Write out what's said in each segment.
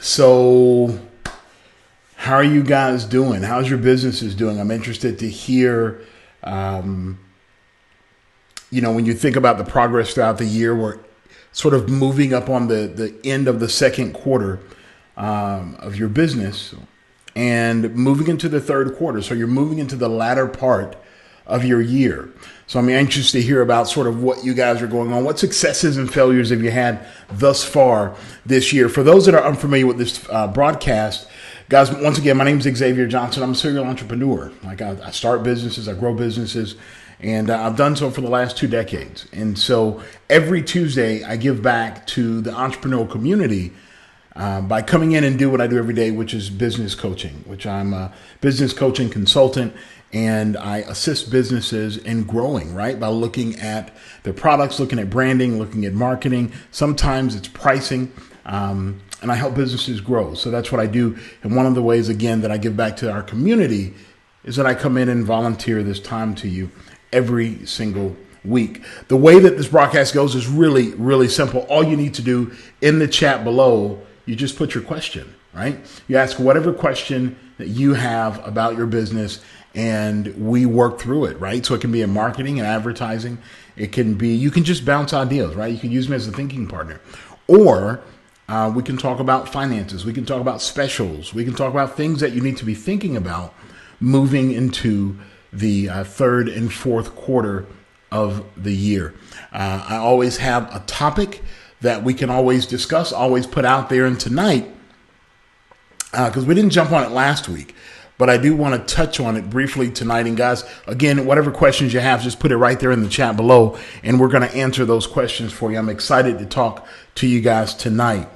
So how are you guys doing? How's your businesses doing? I'm interested to hear, when you think about the progress throughout the year, we're sort of moving up on the end of the second quarter of your business and moving into the third quarter. So you're moving into the latter part of your year. So I'm anxious to hear about sort of what you guys are going on. What successes and failures have you had thus far this year? For those that are unfamiliar with this broadcast, guys, once again, my name is Xavier Johnson. I'm a serial entrepreneur. I start businesses, I grow businesses, and I've done so for the last 2 decades. And so every Tuesday, I give back to the entrepreneurial community by coming in and do what I do every day, which is business coaching, which I'm a business coaching consultant, and I assist businesses in growing, right? By looking at their products, looking at branding, looking at marketing. Sometimes it's pricing, and I help businesses grow. So that's what I do. And one of the ways, again, that I give back to our community is that I come in and volunteer this time to you every single week. The way that this broadcast goes is really, really simple. All you need to do in the chat below, you just put your question, right? You ask whatever question that you have about your business, and we work through it, right? So it can be in marketing and advertising. It can be, you can just bounce ideas, right? You can use me as a thinking partner. Or we can talk about finances. We can talk about specials. We can talk about things that you need to be thinking about moving into the third and fourth quarter of the year. I always have a topic that we can always discuss, always put out there. And tonight, because we didn't jump on it last week, but I do want to touch on it briefly tonight. And guys, again, whatever questions you have, just put it right there in the chat below, and we're going to answer those questions for you. I'm excited to talk to you guys tonight.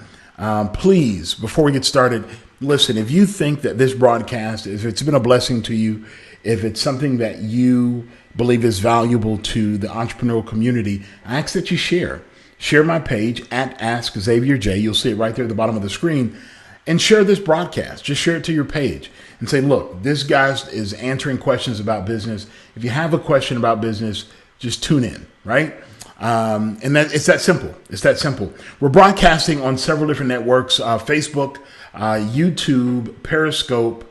Please, before we get started, listen, if you think that this broadcast, if it's been a blessing to you, if it's something that you believe is valuable to the entrepreneurial community, I ask that you share. Share my page at Ask Xavier J. You'll see it right there at the bottom of the screen. And share this broadcast. Just share it to your page and say, look, this guy is answering questions about business. If you have a question about business, just tune in, right? And it's that simple. It's that simple. We're broadcasting on several different networks, Facebook, YouTube, Periscope,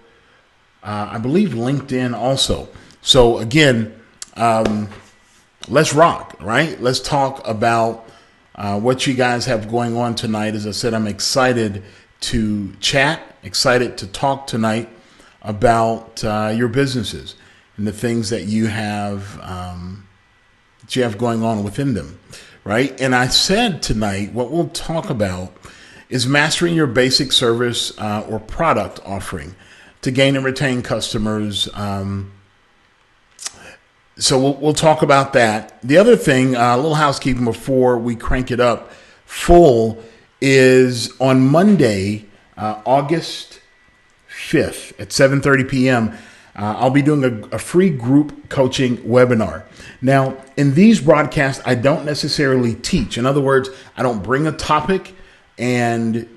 I believe LinkedIn also. So again, let's rock, right? Let's talk about what you guys have going on tonight. As I said, I'm excited to chat, excited to talk tonight about your businesses and the things that you have going on within them, right? And I said tonight, what we'll talk about is mastering your basic service or product offering to gain and retain customers. So we'll talk about that. The other thing, a little housekeeping before we crank it up full, is on Monday, August 5th at 7:30 p.m., I'll be doing a free group coaching webinar. Now, in these broadcasts, I don't necessarily teach. In other words, I don't bring a topic and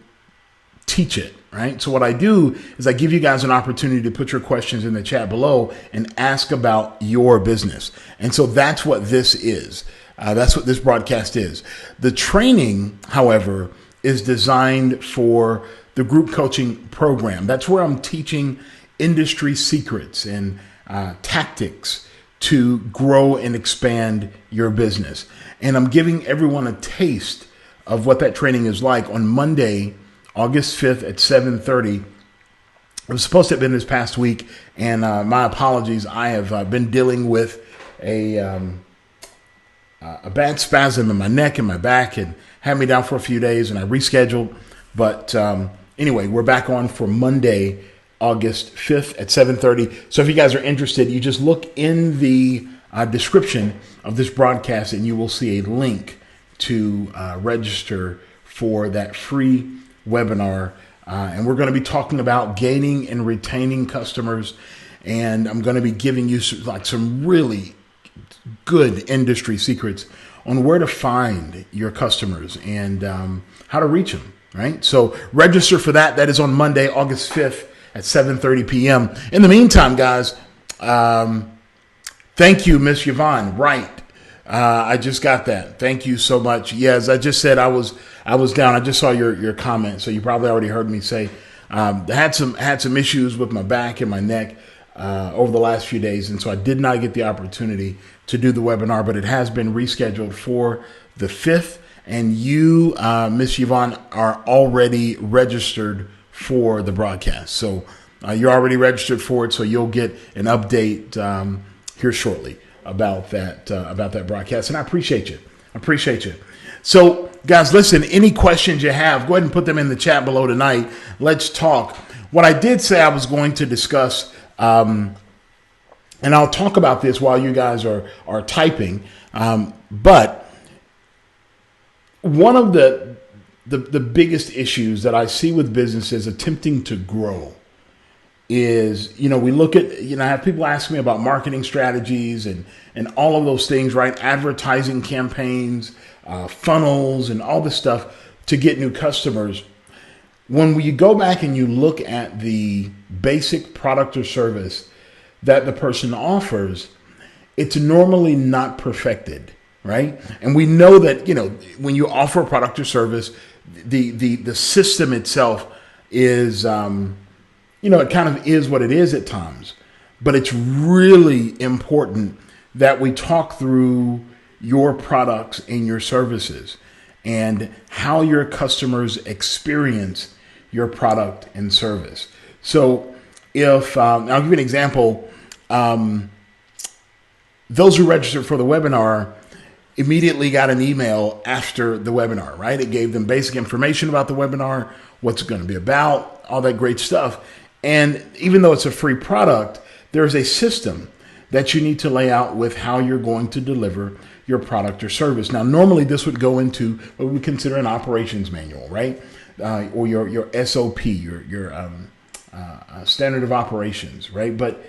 teach it, right? So what I do is I give you guys an opportunity to put your questions in the chat below and ask about your business. And so that's what this is. That's what this broadcast is. The training, however, is designed for the group coaching program. That's where I'm teaching industry secrets and tactics to grow and expand your business. And I'm giving everyone a taste of what that training is like on Monday, August 5th at 7:30. It was supposed to have been this past week, and my apologies. I have been dealing with a bad spasm in my neck and my back, and had me down for a few days, and I rescheduled. But anyway, we're back on for Monday, August 5th at 7:30. So if you guys are interested, you just look in the description of this broadcast, and you will see a link to register for that free webinar. And we're going to be talking about gaining and retaining customers. And I'm going to be giving you some really good industry secrets on where to find your customers and how to reach them, right? So register for that. That is on Monday, August 5th at 7:30 p.m. In the meantime, guys, thank you, Miss Yvonne Wright. I just got that. Thank you so much. Yes, I just said I was down. I just saw your comment, so you probably already heard me say I had some issues with my back and my neck over the last few days, and so I did not get the opportunity to do the webinar. But it has been rescheduled for the 5th, and you, Miss Yvonne, are already registered for the broadcast. So you're already registered for it, so you'll get an update here shortly about that broadcast. And I appreciate you. So, guys, listen, any questions you have, go ahead and put them in the chat below tonight. Let's talk. What I did say I was going to discuss, and I'll talk about this while you guys are typing, but one of the biggest issues that I see with businesses attempting to grow is, we look at, I have people ask me about marketing strategies and all of those things, right? Advertising campaigns, funnels, and all this stuff to get new customers. When you go back and you look at the basic product or service that the person offers, it's normally not perfected, right? And we know that, when you offer a product or service, the system itself is, it kind of is what it is at times, but it's really important that we talk through your products and your services and how your customers experience your product and service. So if, I'll give you an example, those who registered for the webinar immediately got an email after the webinar, right? It gave them basic information about the webinar, what's it going to be about, all that great stuff. And even though it's a free product, there's a system that you need to lay out with how you're going to deliver your product or service. Now, normally this would go into what we consider an operations manual, right? Or your SOP, your standard of operations, right? But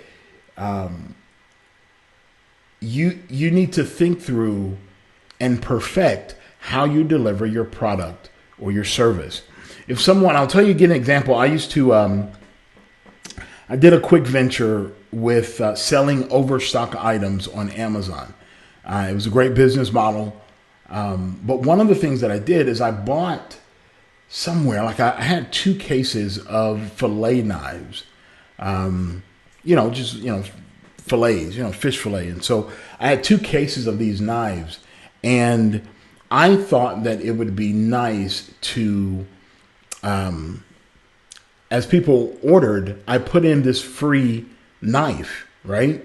you need to think through and perfect how you deliver your product or your service. If someone, I'll tell you, get an example. I used to, I did a quick venture with selling overstock items on Amazon. It was a great business model. But one of the things that I did is I bought somewhere, like I had 2 cases of fillet knives, fillets, fish fillet. And so I had 2 cases of these knives, and I thought that it would be nice to, as people ordered, I put in this free knife, right?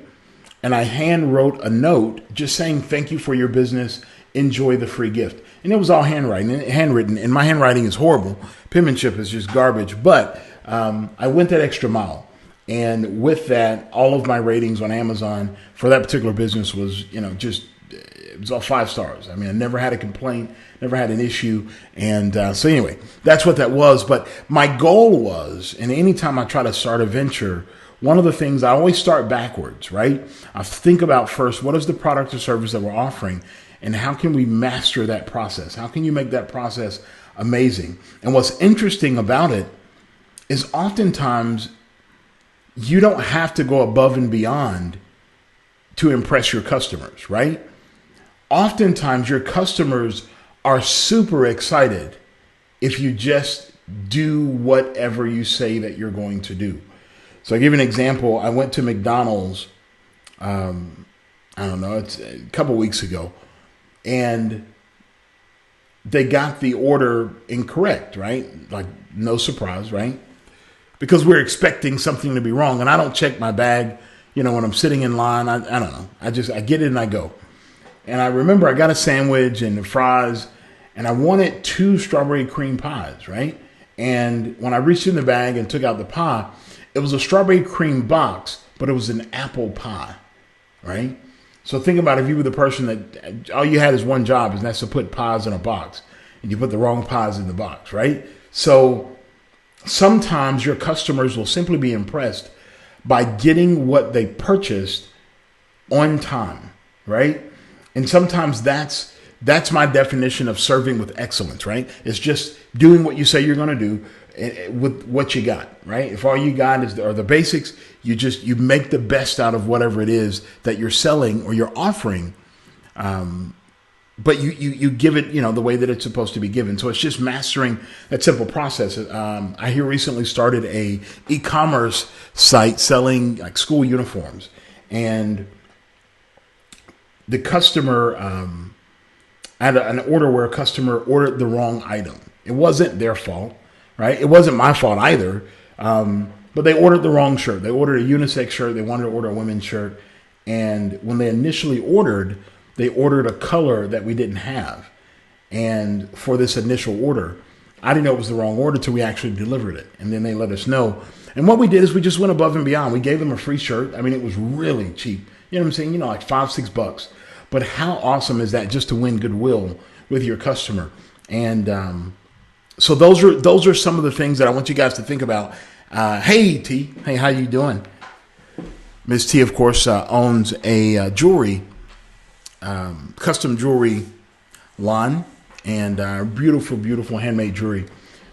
And I hand wrote a note just saying, thank you for your business. Enjoy the free gift. And it was all handwritten, and my handwriting is horrible. Penmanship is just garbage. But I went that extra mile. And with that, all of my ratings on Amazon for that particular business was, it was all 5 stars. I mean, I never had a complaint, never had an issue. And so anyway, that's what that was. But my goal was, and anytime I try to start a venture, one of the things I always start backwards, right? I think about first, what is the product or service that we're offering, and how can we master that process? How can you make that process amazing? And what's interesting about it is oftentimes you don't have to go above and beyond to impress your customers, right? Oftentimes your customers are super excited if you just do whatever you say that you're going to do. So I'll give you an example. I went to McDonald's, it's a couple weeks ago, and they got the order incorrect, right? Like, no surprise, right? Because we're expecting something to be wrong. And I don't check my bag, when I'm sitting in line. I don't know. I get it and I go. And I remember I got a sandwich and the fries, and I wanted 2 strawberry cream pies, right? And when I reached in the bag and took out the pie, it was a strawberry cream box, but it was an apple pie, right? So think about if you were the person that all you had is one job, and that's to put pies in a box, and you put the wrong pies in the box, right? So sometimes your customers will simply be impressed by getting what they purchased on time, right? And sometimes that's my definition of serving with excellence, right? It's just doing what you say you're going to do with what you got, right? If all you got are the basics, you make the best out of whatever it is that you're selling or you're offering. But you give it, the way that it's supposed to be given. So it's just mastering that simple process. I here recently started a e-commerce site selling like school uniforms, and the customer, I had an order where a customer ordered the wrong item. It wasn't their fault, right? It wasn't my fault either. But they ordered the wrong shirt. They ordered a unisex shirt. They wanted to order a women's shirt. And when they initially ordered, they ordered a color that we didn't have. And for this initial order, I didn't know it was the wrong order till we actually delivered it. And then they let us know. And what we did is we just went above and beyond. We gave them a free shirt. I mean, it was really cheap. You know what I'm saying? Like $5-6. But how awesome is that, just to win goodwill with your customer? And so those are some of the things that I want you guys to think about. Hey, T. Hey, how you doing? Ms. T, of course, owns a jewelry, custom jewelry line, and beautiful, beautiful handmade jewelry.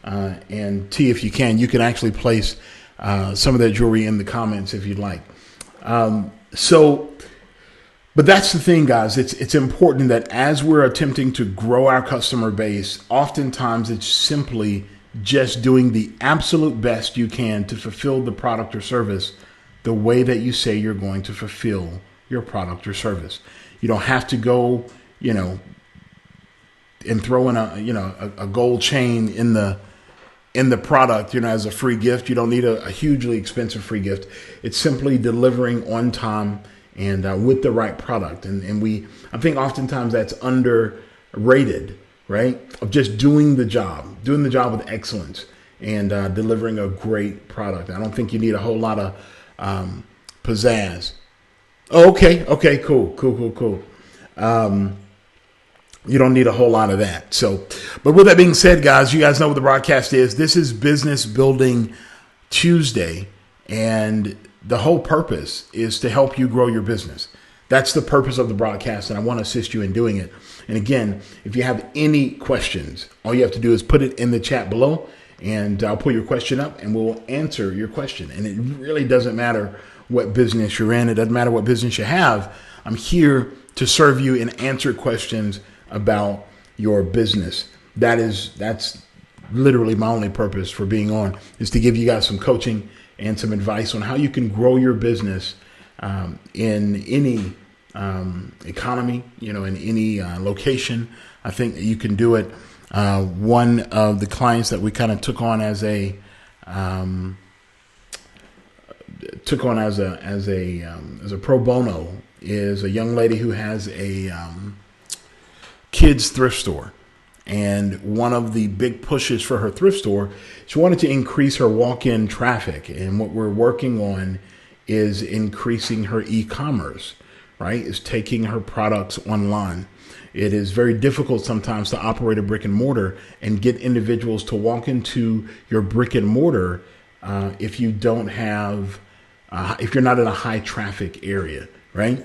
And T, if you can actually place some of that jewelry in the comments if you'd like. But that's the thing, guys. It's important that as we're attempting to grow our customer base, oftentimes it's simply just doing the absolute best you can to fulfill the product or service the way that you say you're going to fulfill your product or service. You don't have to go, and throw in a gold chain in the product, as a free gift. You don't need a hugely expensive free gift. It's simply delivering on time and with the right product. And I think oftentimes that's underrated, right? Of just doing the job with excellence and delivering a great product. I don't think you need a whole lot of pizzazz. Oh, okay, cool. You don't need a whole lot of that. So, but with that being said, guys, you guys know what the broadcast is. This is Business Building Tuesday, and the whole purpose is to help you grow your business. That's the purpose of the broadcast, and I want to assist you in doing it. And again, if you have any questions, all you have to do is put it in the chat below, and I'll pull your question up, and we'll answer your question. And it really doesn't matter what business you're in. It doesn't matter what business you have. I'm here to serve you and answer questions about your business. That's literally my only purpose for being on, is to give you guys some coaching and some advice on how you can grow your business in any economy, in any location. I think that you can do it. One of the clients that we kind of took on as a pro bono is a young lady who has a kids thrift store. And one of the big pushes for her thrift store, she wanted to increase her walk-in traffic. And what we're working on is increasing her e-commerce, right? Is taking her products online. It is very difficult sometimes to operate a brick and mortar and get individuals to walk into your brick and mortar if you don't have, if you're not in a high traffic area, right?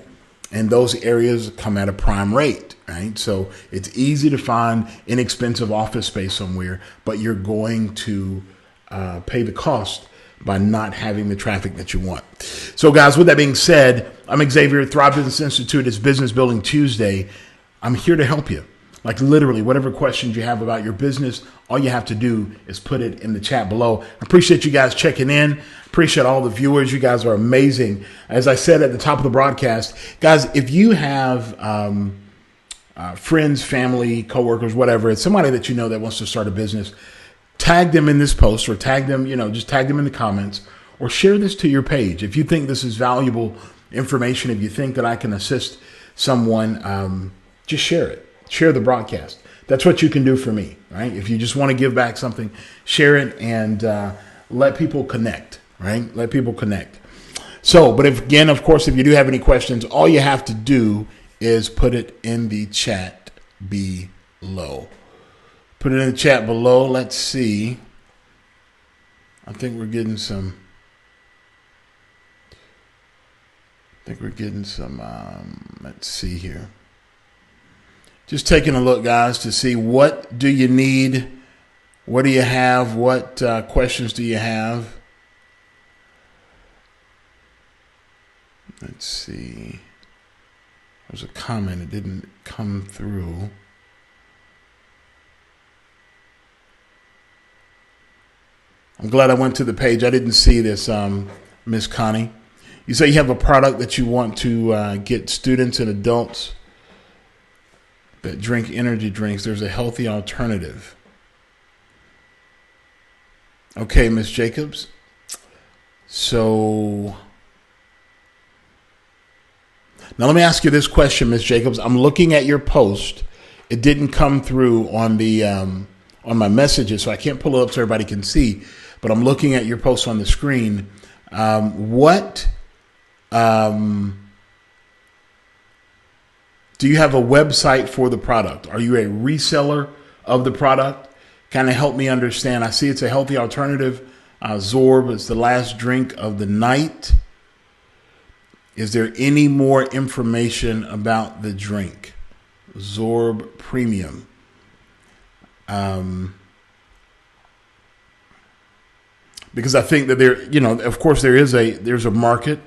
And those areas come at a prime rate, right? So it's easy to find inexpensive office space somewhere, but you're going to pay the cost by not having the traffic that you want. So guys, with that being said, I'm Xavier, Thrive Business Institute. It's Business Building Tuesday. I'm here to help you. Like literally, whatever questions you have about your business, all you have to do is put it in the chat below. I appreciate you guys checking in. Appreciate all the viewers. You guys are amazing. As I said at the top of the broadcast, guys, if you have friends, family, coworkers, whatever, it's somebody that you know that wants to start a business, tag them in this post or tag them, just tag them in the comments or share this to your page. If you think this is valuable information, if you think that I can assist someone, just share it. Share the broadcast. That's what you can do for me, right? If you just want to give back something, share it and let people connect, right? Let people connect. So, but if you do have any questions, all you have to do is put it in the chat below. Put it in the chat below. Let's see. I think we're getting some. Let's see here. Just taking a look, guys, to see what do you need, what do you have, what questions do you have. Let's see. There's a comment. It didn't come through. I'm glad I went to the page. I didn't see this, Miss Connie. You say you have a product that you want to get students and adults that drink energy drinks. There's a healthy alternative. Okay, Miss Jacobs. So now let me ask you this question, Miss Jacobs. I'm looking at your post. It didn't come through on the on my messages, so I can't pull it up so everybody can see. But I'm looking at your post on the screen. What do you have a website for the product? Are you a reseller of the product? Kind of help me understand. I see it's a healthy alternative. Zorb is the last drink of the night. Is there any more information about the drink? Zorb Premium. Because I think that there, of course, there's a market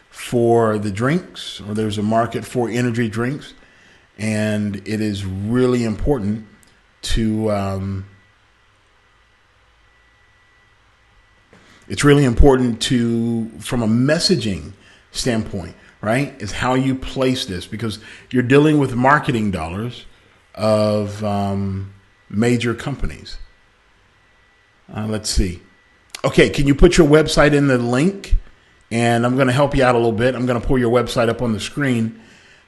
for the drinks, or there's a market for energy drinks, and it is really important to from a messaging standpoint, right? Is how you place this, because you're dealing with marketing dollars of major companies. Let's see. Okay, can you put your website in the link? And I'm going to help you out a little bit. I'm going to pull your website up on the screen.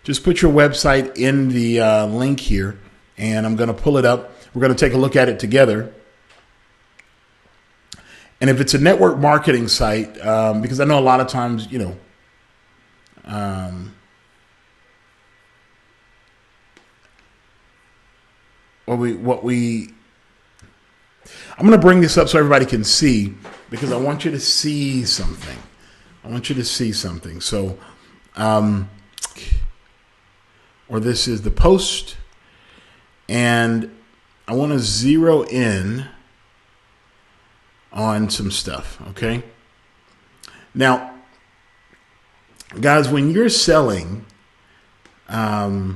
Just put your website in the link here, and I'm going to pull it up. We're going to take a look at it together. And if it's a network marketing site, because I know a lot of times, I'm going to bring this up so everybody can see, because I want you to see something. So, or this is the post, and I want to zero in on some stuff. Okay. Now, guys, when you're selling a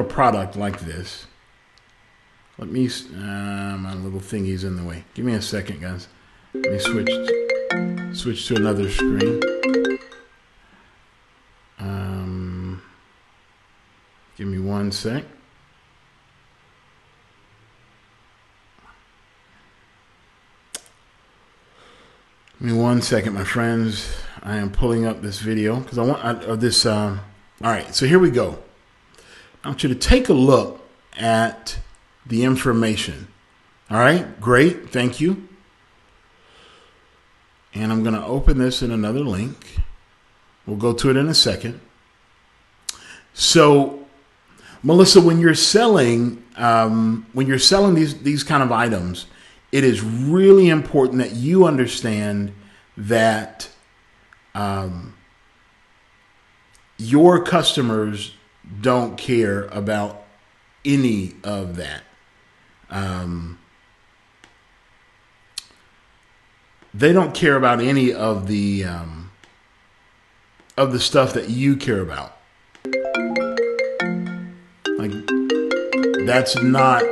product like this, let me, my little thingy's in the way. Give me a second, guys. Let me switch to another screen. Give me one sec. Give me 1 second, my friends. I am pulling up this video because I want this. All right, so here we go. I want you to take a look at the information. All right, great, thank you. And I'm going to open this in another link. We'll go to it in a second. So, Melissa, when you're selling these kind of items, it is really important that you understand that your customers don't care about any of that. They don't care about any of the stuff that you care about. Like, that's not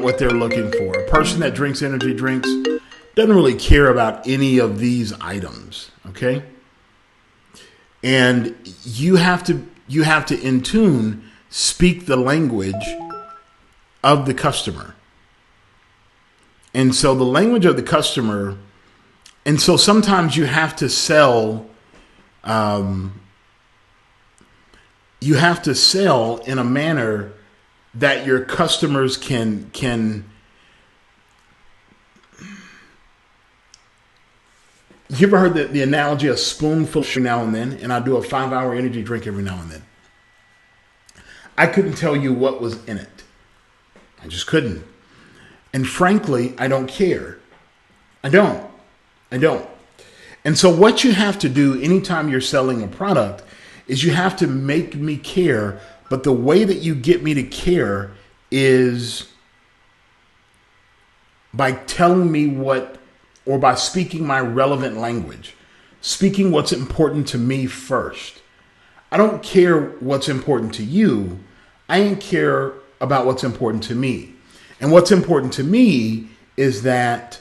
what they're looking for. A person that drinks energy drinks doesn't really care about any of these items, okay? And you have to in tune speak the language of the customer. And so the language of the customer, and so sometimes you have to sell in a manner that your customers can you ever heard the analogy of a spoonful every now and then? And I do a 5-hour energy drink every now and then. I couldn't tell you what was in it. I just couldn't. And frankly, I don't care. I don't. And so what you have to do anytime you're selling a product is you have to make me care. But the way that you get me to care is by telling me by speaking my relevant language. speaking what's important to me first. I don't care what's important to you. I care about what's important to me. And what's important to me is that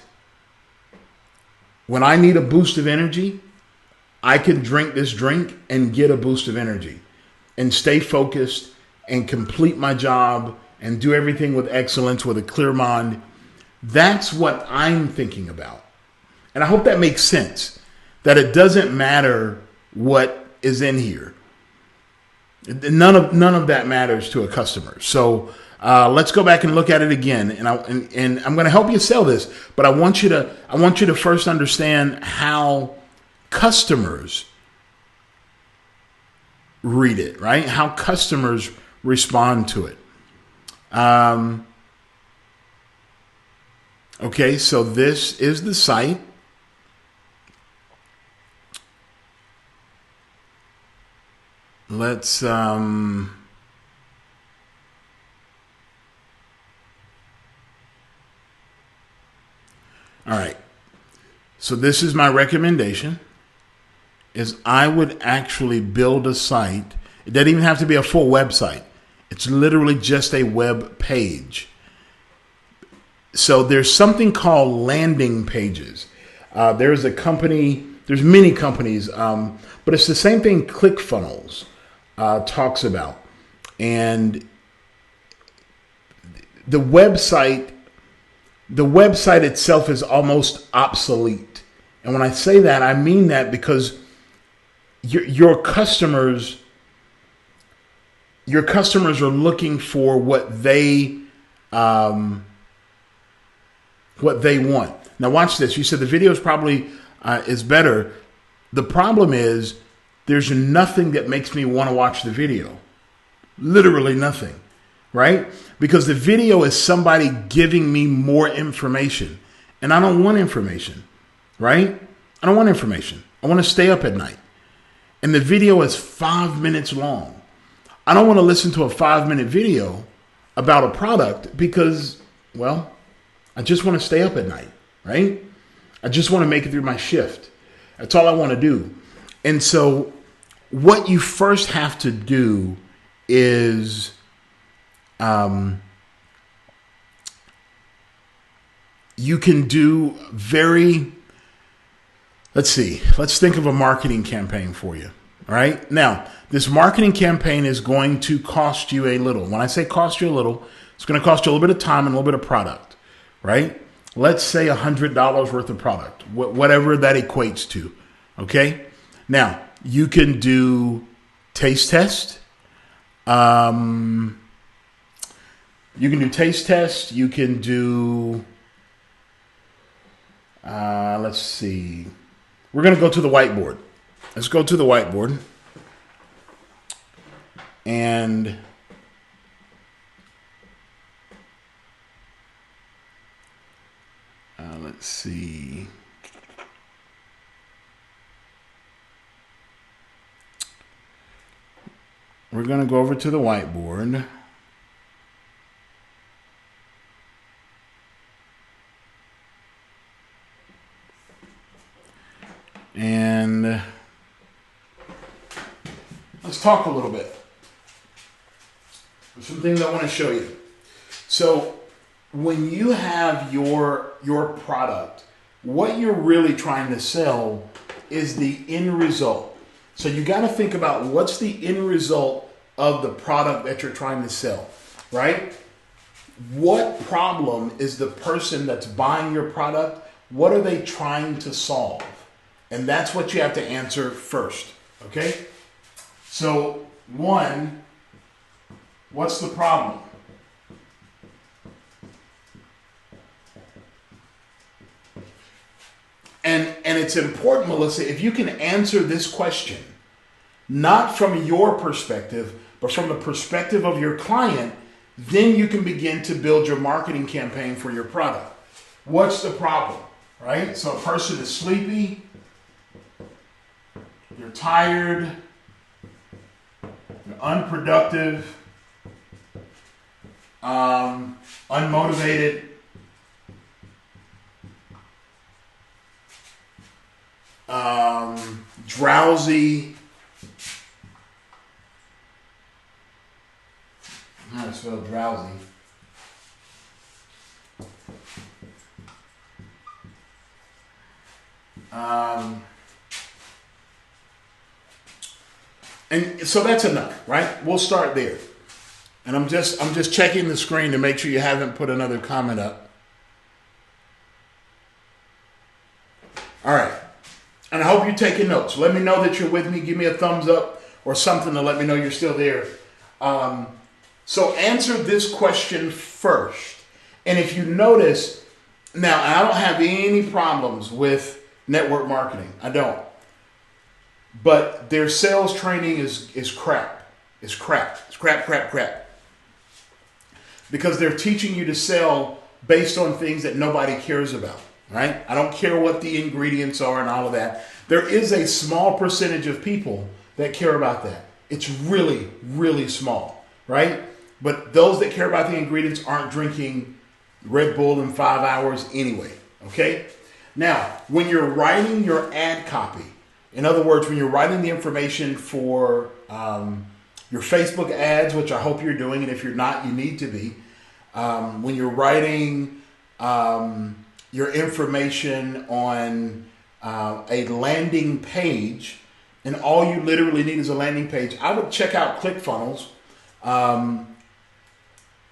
when I need a boost of energy, I can drink this drink and get a boost of energy and stay focused and complete my job and do everything with excellence with a clear mind. That's what I'm thinking about. And I hope that makes sense, that it doesn't matter what is in here. None of that matters to a customer. So let's go back and look at it again. And I'm going to help you sell this, but I want you to first understand how customers read it, right? How customers respond to it. Okay, so this is the site. Let's all right. So this is my recommendation, is I would actually build a site. It doesn't even have to be a full website. It's literally just a web page. So there's something called landing pages. There's many companies, but it's the same thing ClickFunnels talks about. And the website itself is almost obsolete. And when I say that, I mean that because your customers are looking for what they want. Now watch this. You said the video is probably is better. The problem is there's nothing that makes me want to watch the video. Literally nothing, right? Because the video is somebody giving me more information, and I don't want information, right? I don't want information. I want to stay up at night. And the video is 5 minutes long. I don't want to listen to a 5-minute video about a product because, well, I just want to stay up at night, right? I just want to make it through my shift. That's all I want to do. And so what you first have to do is you can do let's think of a marketing campaign for you. All right. Now, this marketing campaign is going to cost you a little. When I say cost you a little, it's going to cost you a little bit of time and a little bit of product, right? Let's say $100 worth of product, whatever that equates to. Okay. Now, you can do taste test. You can do taste test. You can do, let's see. We're going to go to the whiteboard. Let's go to the whiteboard. And let's see. We're going to go over to the whiteboard. And let's talk a little bit. There's some things I want to show you. So when you have your product, what you're really trying to sell is the end result. So you got to think about what's the end result of the product that you're trying to sell, right? What problem is the person that's buying your product, what are they trying to solve? And that's what you have to answer first, okay? So, one, what's the problem? And it's important, Melissa, if you can answer this question, not from your perspective, but from the perspective of your client, then you can begin to build your marketing campaign for your product. What's the problem, right? So a person is sleepy, you're tired, you're unproductive, unmotivated. drowsy. How to spell drowsy? And so that's enough, right? We'll start there. And I'm just checking the screen to make sure you haven't put another comment up. All right. And I hope you're taking notes. Let me know that you're with me. Give me a thumbs up or something to let me know you're still there. So answer this question first. And if you notice, now I don't have any problems with network marketing. I don't. But their sales training is crap. It's crap. It's crap. Because they're teaching you to sell based on things that nobody cares about, right? I don't care what the ingredients are and all of that. There is a small percentage of people that care about that. It's really, really small, right? But those that care about the ingredients aren't drinking Red Bull in 5 hours anyway, okay? Now, when you're writing your ad copy, in other words, when you're writing the information for your Facebook ads, which I hope you're doing, and if you're not, you need to be. When you're writing your information on a landing page, and all you literally need is a landing page, I would check out ClickFunnels.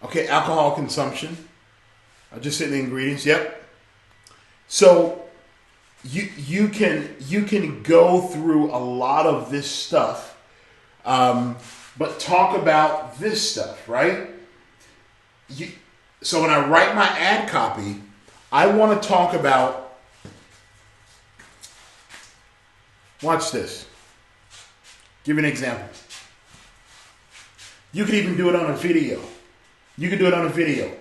Okay, alcohol consumption. I just said the ingredients. Yep. So you can go through a lot of this stuff, but talk about this stuff, right? So when I write my ad copy, I want to talk about, watch this. Give you an example. You could even do it on a video. You could do it on a video.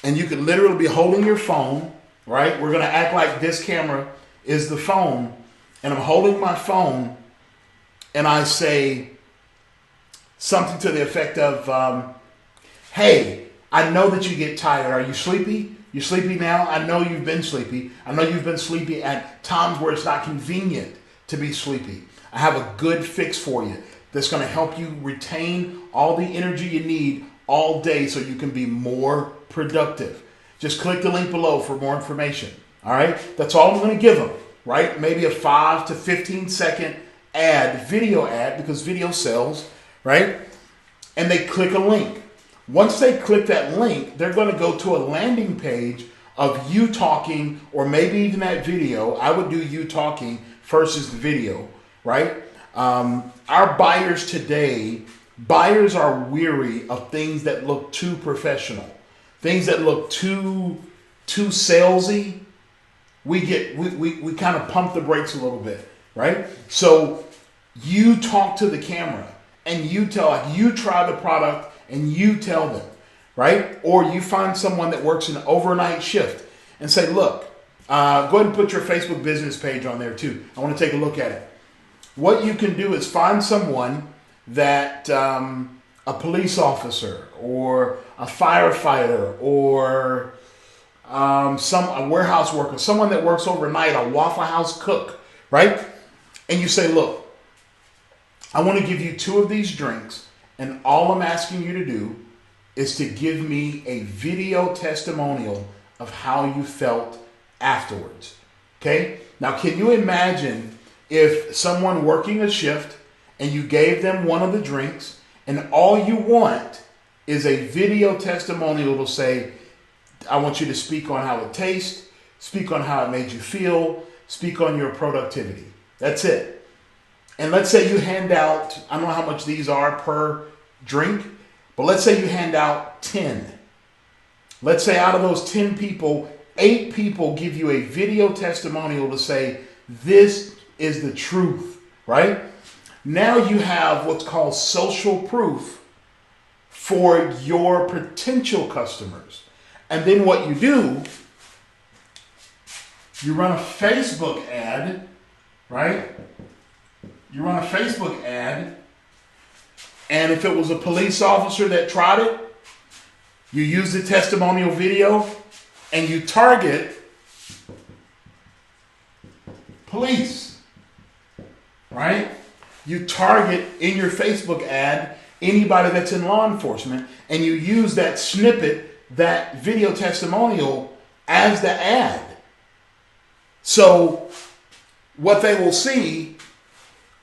And you could literally be holding your phone, right? We're going to act like this camera is the phone. And I'm holding my phone and I say something to the effect of, hey, I know that you get tired. Are you sleepy? You sleepy now? I know you've been sleepy. I know you've been sleepy at times where it's not convenient to be sleepy. I have a good fix for you that's going to help you retain all the energy you need all day so you can be more productive. Just click the link below for more information. All right? That's all I'm going to give them, right? Maybe a 5 to 15 second ad, video ad, because video sells, right? And they click a link. Once they click that link, they're going to go to a landing page of you talking, or maybe even that video. I would do you talking versus the video, right? Our buyers today, buyers are weary of things that look too professional, things that look too salesy. We kind of pump the brakes a little bit, right? So you talk to the camera and you try the product and you tell them, right? Or you find someone that works an overnight shift and say, look, go ahead and put your Facebook business page on there too. I want to take a look at it. What you can do is find someone that a police officer or a firefighter or a warehouse worker, someone that works overnight, a Waffle House cook, right? And you say, look, I want to give you 2 of these drinks, and all I'm asking you to do is to give me a video testimonial of how you felt afterwards. Okay? Now, can you imagine if someone working a shift and you gave them one of the drinks and all you want is a video testimonial to say, I want you to speak on how it tastes, speak on how it made you feel, speak on your productivity. That's it. And let's say you hand out, I don't know how much these are per drink, but let's say you hand out 10. Let's say out of those 10 people, 8 people give you a video testimonial to say, this is the truth, right? Now you have what's called social proof for your potential customers. And then what you do, you run a Facebook ad, right? You run a Facebook ad, and if it was a police officer that tried it, you use the testimonial video and you target police. right? You target in your Facebook ad anybody that's in law enforcement, and you use that snippet, that video testimonial, as the ad. So what they will see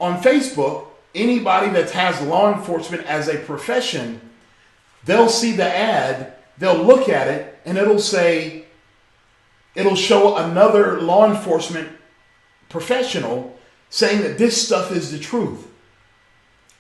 on Facebook, anybody that has law enforcement as a profession, they'll see the ad, they'll look at it, and it'll show another law enforcement professional saying that this stuff is the truth.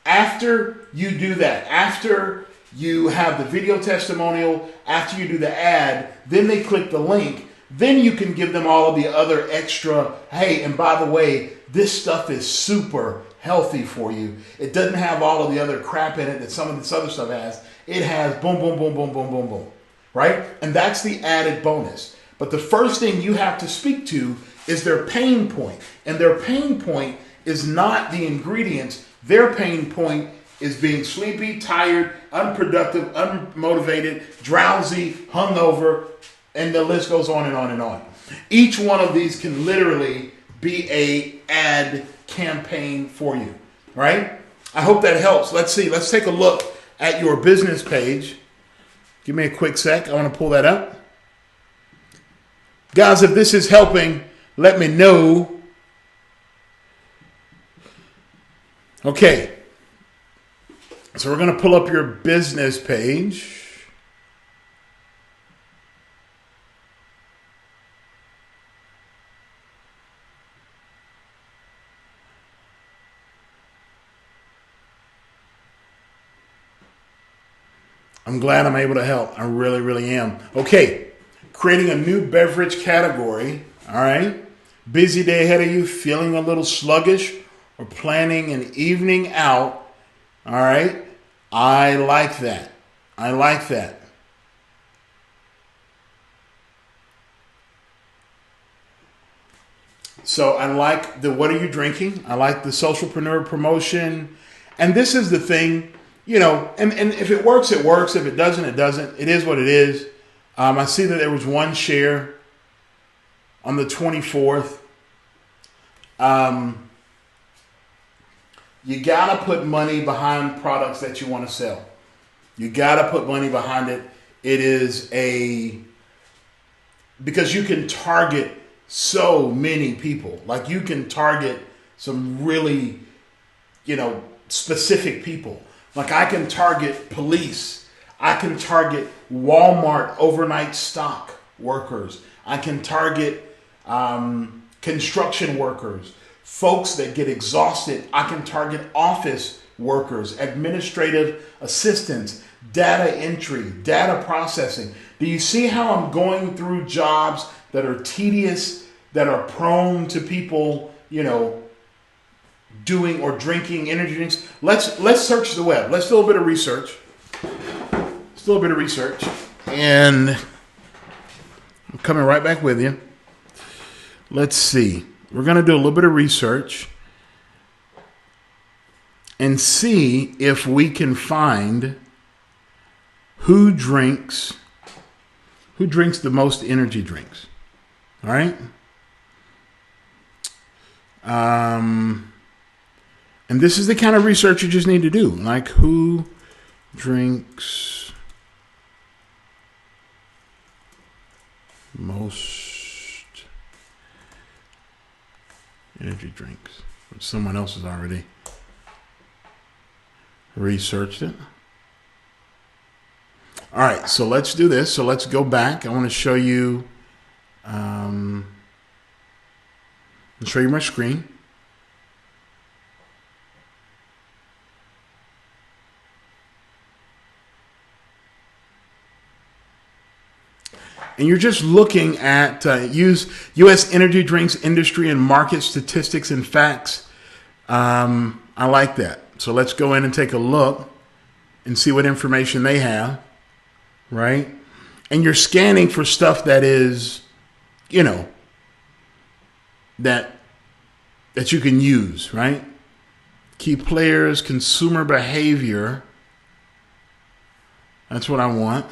After you do that, after you have the video testimonial, after you do the ad, then they click the link. Then you can give them all of the other extra, hey, and by the way, this stuff is super healthy for you. It doesn't have all of the other crap in it that some of this other stuff has. It has boom, boom, boom, boom, boom, boom, boom, right? And that's the added bonus. But the first thing you have to speak to is their pain point. And their pain point is not the ingredients. Their pain point is being sleepy, tired, unproductive, unmotivated, drowsy, hungover, and the list goes on and on and on. Each one of these can literally be a ad campaign for you, right? I hope that helps. Let's see. Let's take a look at your business page. Give me a quick sec. I want to pull that up. Guys, if this is helping, let me know. Okay. So we're going to pull up your business page. I'm glad I'm able to help. I really, really am. Okay. Creating a new beverage category. All right. Busy day ahead of you, feeling a little sluggish, or planning an evening out. All right. I like that. I like that. So I like the what are you drinking? I like the socialpreneur promotion. And this is the thing, you know, and if it works, it works. If it doesn't, it doesn't. It is what it is. I see that there was one share on the 24th. You got to put money behind products that you want to sell. You got to put money behind it. It is because you can target so many people. Like you can target some really, specific people. Like I can target police. I can target Walmart overnight stock workers. I can target construction workers, folks that get exhausted. I can target office workers, administrative assistants, data entry, data processing. Do you see how I'm going through jobs that are tedious, that are prone to people, doing or drinking energy drinks? Let's search the web. Let's do a little bit of research. And I'm coming right back with you. Let's see. We're going to do a little bit of research and see if we can find who drinks the most energy drinks. All right? And this is the kind of research you just need to do. Like who drinks most energy drinks? Someone else has already researched it. All right, so let's do this. So let's go back. I want to show you. I'll show you my screen. And you're just looking at use U.S. energy drinks industry and market statistics and facts. I like that. So let's go in and take a look and see what information they have, right? And you're scanning for stuff that is, that you can use, right? Key players, consumer behavior. That's what I want.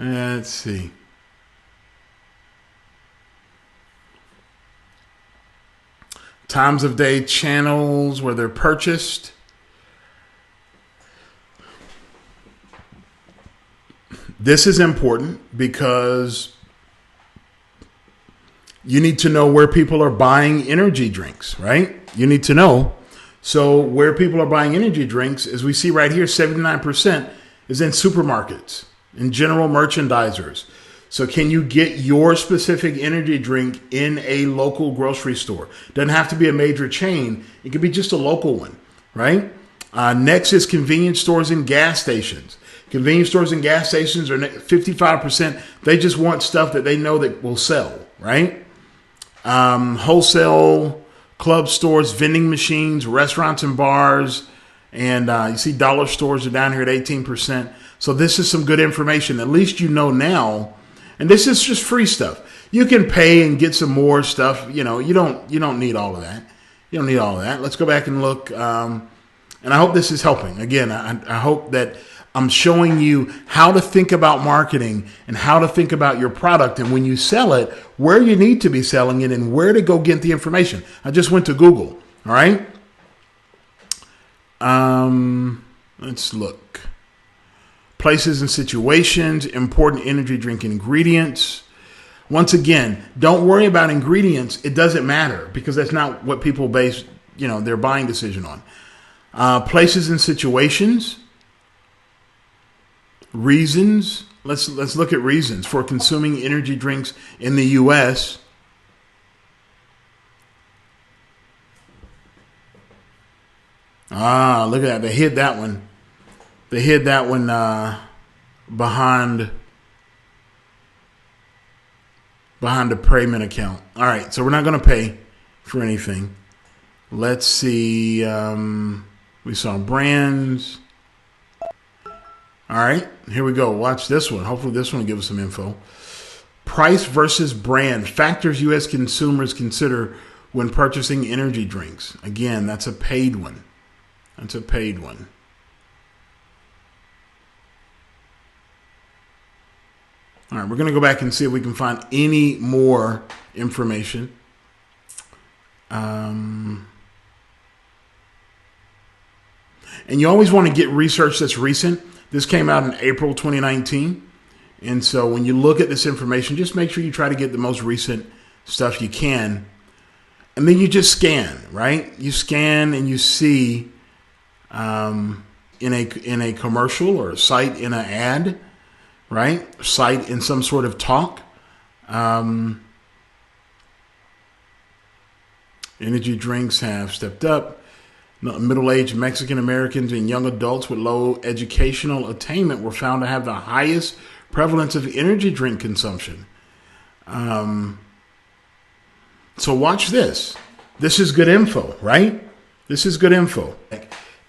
Let's see. Times of day, channels where they're purchased. This is important because you need to know where people are buying energy drinks, right? You need to know. So where people are buying energy drinks, as we see right here, 79% is in supermarkets, in general merchandisers. So can you get your specific energy drink in a local grocery store? Doesn't have to be a major chain. It could be just a local one, right? Next is convenience stores and gas stations. Convenience stores and gas stations are 55%. They just want stuff that they know that will sell, right? Wholesale, club stores, vending machines, restaurants and bars, and you see dollar stores are down here at 18%. So this is some good information. At least you know now, and this is just free stuff. You can pay and get some more stuff. You know, you don't need all of that. You don't need all of that. Let's go back and look. And I hope this is helping. Again, I hope that I'm showing you how to think about marketing and how to think about your product, and when you sell it, where you need to be selling it and where to go get the information. I just went to Google. All right. Let's look. Places and situations, important energy drink ingredients. Once again, don't worry about ingredients. It doesn't matter because that's not what people base, their buying decision on. Places and situations. Reasons. Let's look at reasons for consuming energy drinks in the U.S. Look at that. They hid that one. They hid that one behind the payment account. All right, so we're not going to pay for anything. Let's see. We saw brands. All right, here we go. Watch this one. Hopefully this one will give us some info. Price versus brand. Factors U.S. consumers consider when purchasing energy drinks. Again, that's a paid one. That's a paid one. All right, we're going to go back and see if we can find any more information. And you always want to get research that's recent. This came out in April 2019. And so when you look at this information, just make sure you try to get the most recent stuff you can. And then you just scan, right? You scan and you see in a commercial or a site in an ad, right? Site in some sort of talk. Energy drinks have stepped up. Middle-aged Mexican Americans and young adults with low educational attainment were found to have the highest prevalence of energy drink consumption. So watch this. This is good info, right? This is good info.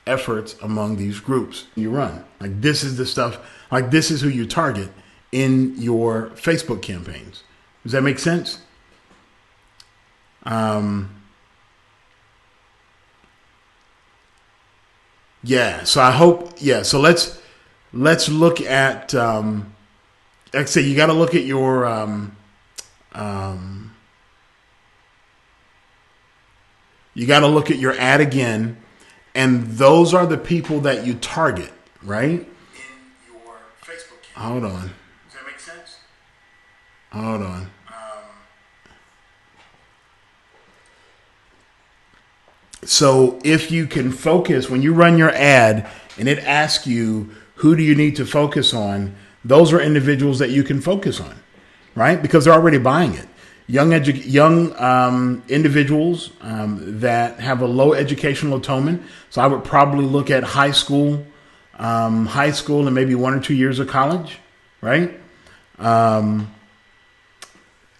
Efforts among these groups you run. Like this is the stuff, like this is who you target in your Facebook campaigns. Does that make sense? Yeah, so I hope, so let's look at, like I say, you got to look at your, you got to look at your ad again, and those are the people that you target, right? In your Facebook campaign. Hold on. Does that make sense? Hold on. So if you can focus, when you run your ad and it asks you, who do you need to focus on? Those are individuals that you can focus on, right? Because they're already buying it. Young individuals that have a low educational attainment. So I would probably look at high school and maybe 1 or 2 years of college, right?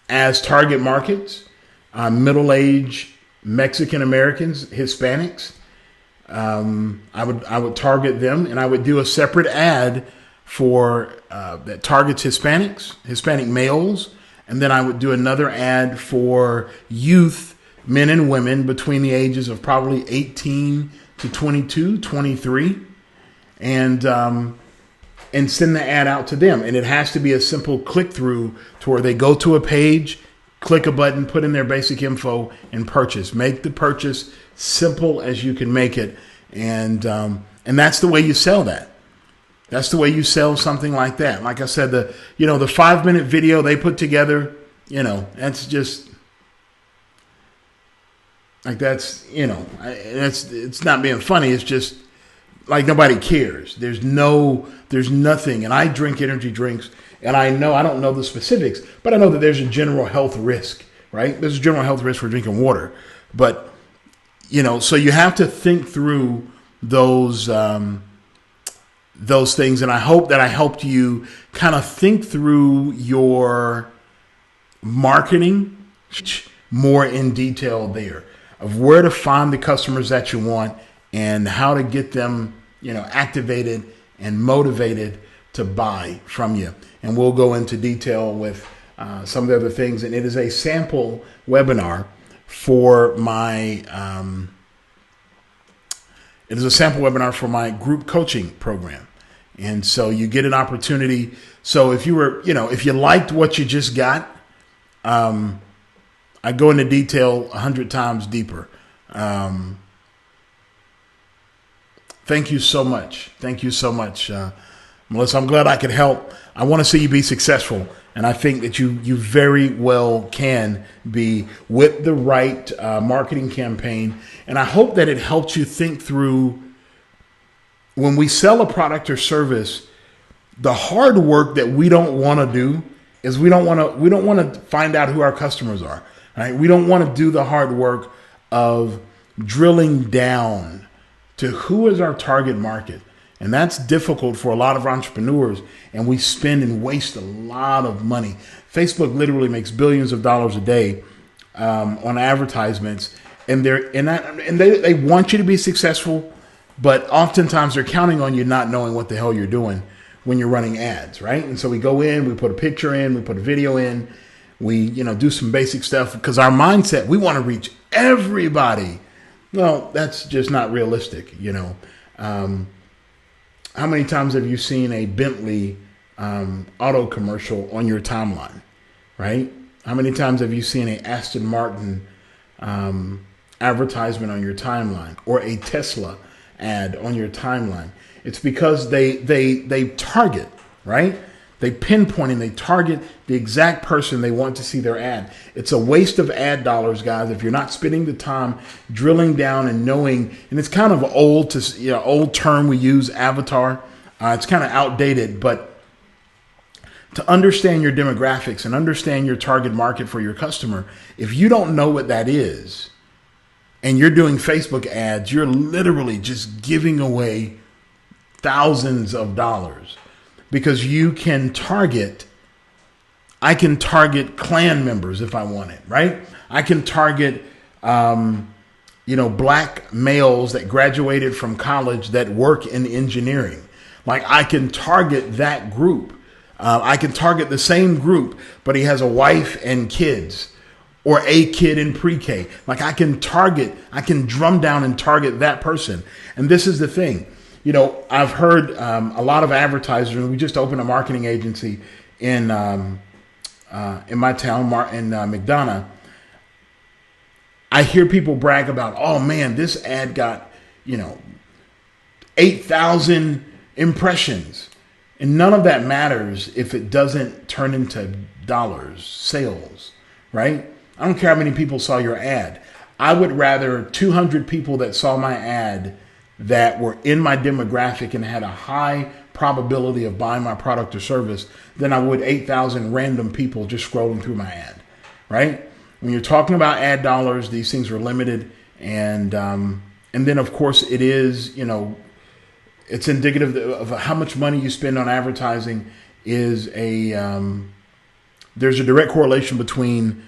As target markets, middle-aged Mexican Americans, Hispanics. I would target them, and I would do a separate ad for that targets Hispanics, Hispanic males, and then I would do another ad for youth, men and women between the ages of probably 18 to 22, 23, and send the ad out to them. And it has to be a simple click through to where they go to a page, click a button, put in their basic info, and purchase. Make the purchase simple as you can make it, and that's the way you sell that. That's the way you sell something like that. Like I said, the 5-minute video they put together, that's just like it's not being funny. It's just like nobody cares. There's nothing. And I drink energy drinks, and I don't know the specifics, but I know that there's a general health risk, right? There's a general health risk for drinking water, but so you have to think through those things. And I hope that I helped you kind of think through your marketing more in detail there, of where to find the customers that you want and how to get them, activated and motivated to buy from you. And we'll go into detail with some of the other things. And it is a sample webinar for my group coaching program. And so you get an opportunity. So if you liked what you just got, I go into detail 100 times deeper. Thank you so much. Thank you so much, Melissa. I'm glad I could help. I want to see you be successful. And I think that you very well can be with the right marketing campaign. And I hope that it helps you think through, when we sell a product or service, the hard work that we don't want to do is we don't want to find out who our customers are. Right? We don't want to do the hard work of drilling down to who is our target market. And that's difficult for a lot of entrepreneurs, and we spend and waste a lot of money. Facebook literally makes billions of dollars a day on advertisements, and they want you to be successful, but oftentimes they're counting on you not knowing what the hell you're doing when you're running ads, right? And so we go in, we put a picture in, we put a video in, we do some basic stuff because our mindset, we want to reach everybody. Well, that's just not realistic, How many times have you seen a Bentley auto commercial on your timeline, right? How many times have you seen a Aston Martin advertisement on your timeline, or a Tesla ad on your timeline? It's because they target, right? They pinpoint and they target the exact person they want to see their ad. It's a waste of ad dollars, guys, if you're not spending the time drilling down and knowing. And it's kind of old term we use, avatar. It's kind of outdated, but to understand your demographics and understand your target market for your customer, if you don't know what that is and you're doing Facebook ads, you're literally just giving away thousands of dollars. Because I can target clan members if I want it, right? I can target, black males that graduated from college that work in engineering. Like, I can target that group. I can target the same group, but he has a wife and kids, or a kid in pre-K. Like, I can drum down and target that person. And this is the thing. I've heard a lot of advertisers. We just opened a marketing agency in my town, in McDonough. I hear people brag about, oh man, this ad got 8,000 impressions, and none of that matters if it doesn't turn into dollars, sales, right? I don't care how many people saw your ad. I would rather 200 people that saw my ad that were in my demographic and had a high probability of buying my product or service than I would 8,000 random people just scrolling through my ad, right? When you're talking about ad dollars, these things are limited. And then, of course, it is, it's indicative of how much money you spend on advertising. There's a direct correlation between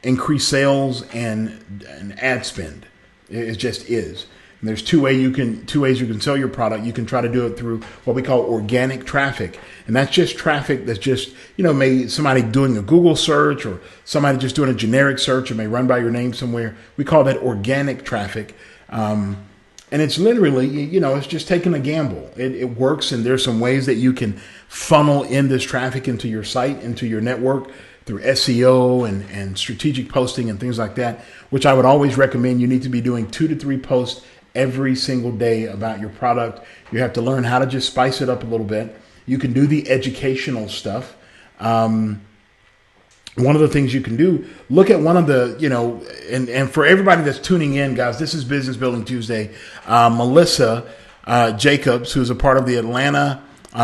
increased sales and ad spend. It just is. And there's two ways you can sell your product. You can try to do it through what we call organic traffic. And that's just traffic that's just, maybe somebody doing a Google search or somebody just doing a generic search, or may run by your name somewhere. We call that organic traffic. And it's literally, it's just taking a gamble. It works. And there's some ways that you can funnel in this traffic into your site, into your network, through SEO and strategic posting and things like that, which I would always recommend. You need to be doing 2 to 3 posts every single day about your product. You have to learn how to just spice it up a little bit. You can do the educational stuff. One of the things you can do, look at one of the, and for everybody that's tuning in, guys, this is Business Building Tuesday. Melissa Jacobs, who's a part of the Atlanta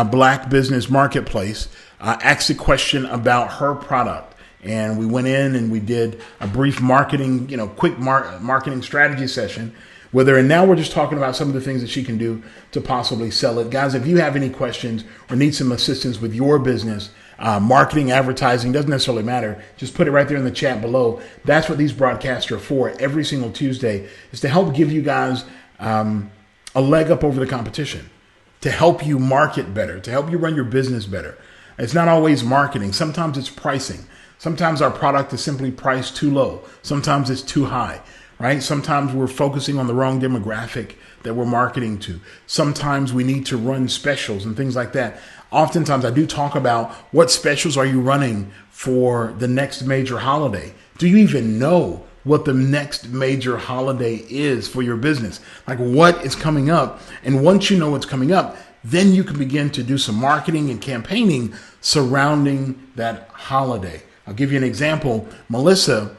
Black Business Marketplace, asked a question about her product. And we went in and we did a brief marketing, quick marketing strategy session with her. And now we're just talking about some of the things that she can do to possibly sell it. Guys, if you have any questions or need some assistance with your business, marketing, advertising, doesn't necessarily matter. Just put it right there in the chat below. That's what these broadcasts are for every single Tuesday, is to help give you guys a leg up over the competition, to help you market better, to help you run your business better. It's not always marketing. Sometimes it's pricing. Sometimes our product is simply priced too low. Sometimes it's too high, right? Sometimes we're focusing on the wrong demographic that we're marketing to. Sometimes we need to run specials and things like that. Oftentimes I do talk about what specials are you running for the next major holiday. Do you even know what the next major holiday is for your business? Like, what is coming up? And once you know what's coming up, then you can begin to do some marketing and campaigning surrounding that holiday. I'll give you an example. Melissa,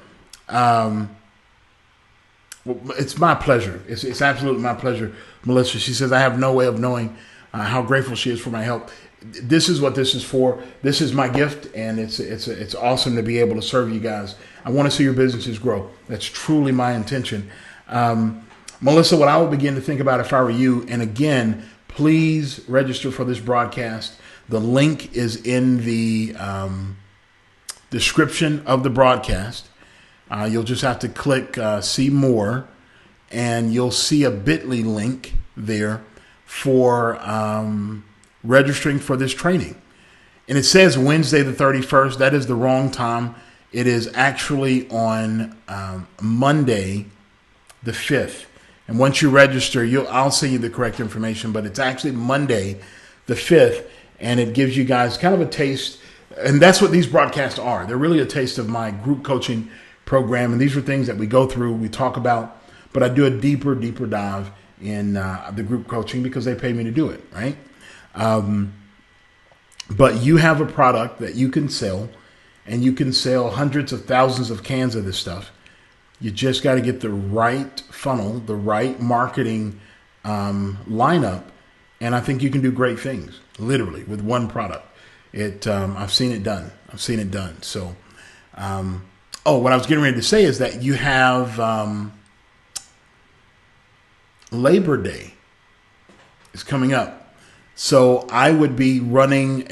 it's my pleasure. It's absolutely my pleasure. Melissa, she says, I have no way of knowing how grateful she is for my help. This is what this is for. This is my gift, and it's awesome to be able to serve you guys. I want to see your businesses grow. That's truly my intention. Melissa, what I would begin to think about if I were you, and again, please register for this broadcast. The link is in the description of the broadcast. You'll just have to click see more, and you'll see a bit.ly link there for registering for this training. And it says Wednesday the 31st. That is the wrong time. It is actually on Monday the 5th. And once you register, I'll send you the correct information, but it's actually Monday the 5th, and it gives you guys kind of a taste. And that's what these broadcasts are. They're really a taste of my group coaching program. And these are things that we go through, we talk about, but I do a deeper dive in the group coaching because they pay me to do it, right? But you have a product that you can sell, and you can sell hundreds of thousands of cans of this stuff. You just got to get the right funnel, the right marketing lineup, and I think you can do great things, literally, with one product. I've seen it done. So, what I was getting ready to say is that you have Labor Day is coming up. So I would be running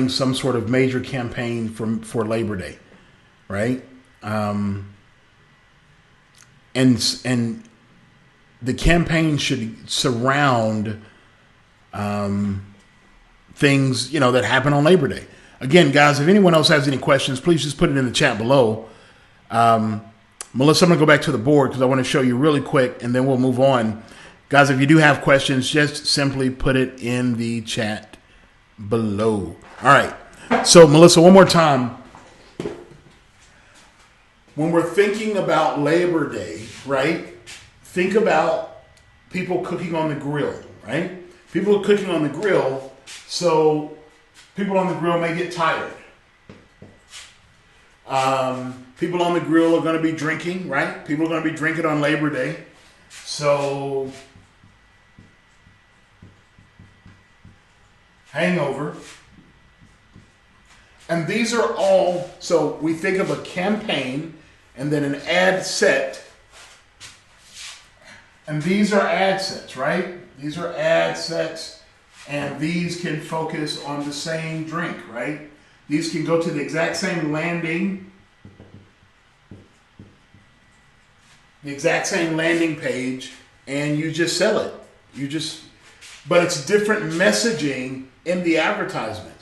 some sort of major campaign for Labor Day, right? And the campaign should surround things, that happen on Labor Day. Again, guys, if anyone else has any questions, please just put it in the chat below. Melissa, I'm going to go back to the board because I want to show you really quick, and then we'll move on. Guys, if you do have questions, just simply put it in the chat below. All right. So, Melissa, one more time. When we're thinking about Labor Day, right, think about people cooking on the grill, right? People are cooking on the grill, so people on the grill may get tired. People on the grill are going to be drinking, right? People are going to be drinking on Labor Day. So, hangover. And these are all, so we think of a campaign and then an ad set. And these are ad sets, right? These are ad sets, and these can focus on the same drink, right? These can go to the exact same landing, page, and you just sell it. But it's different messaging in the advertisement.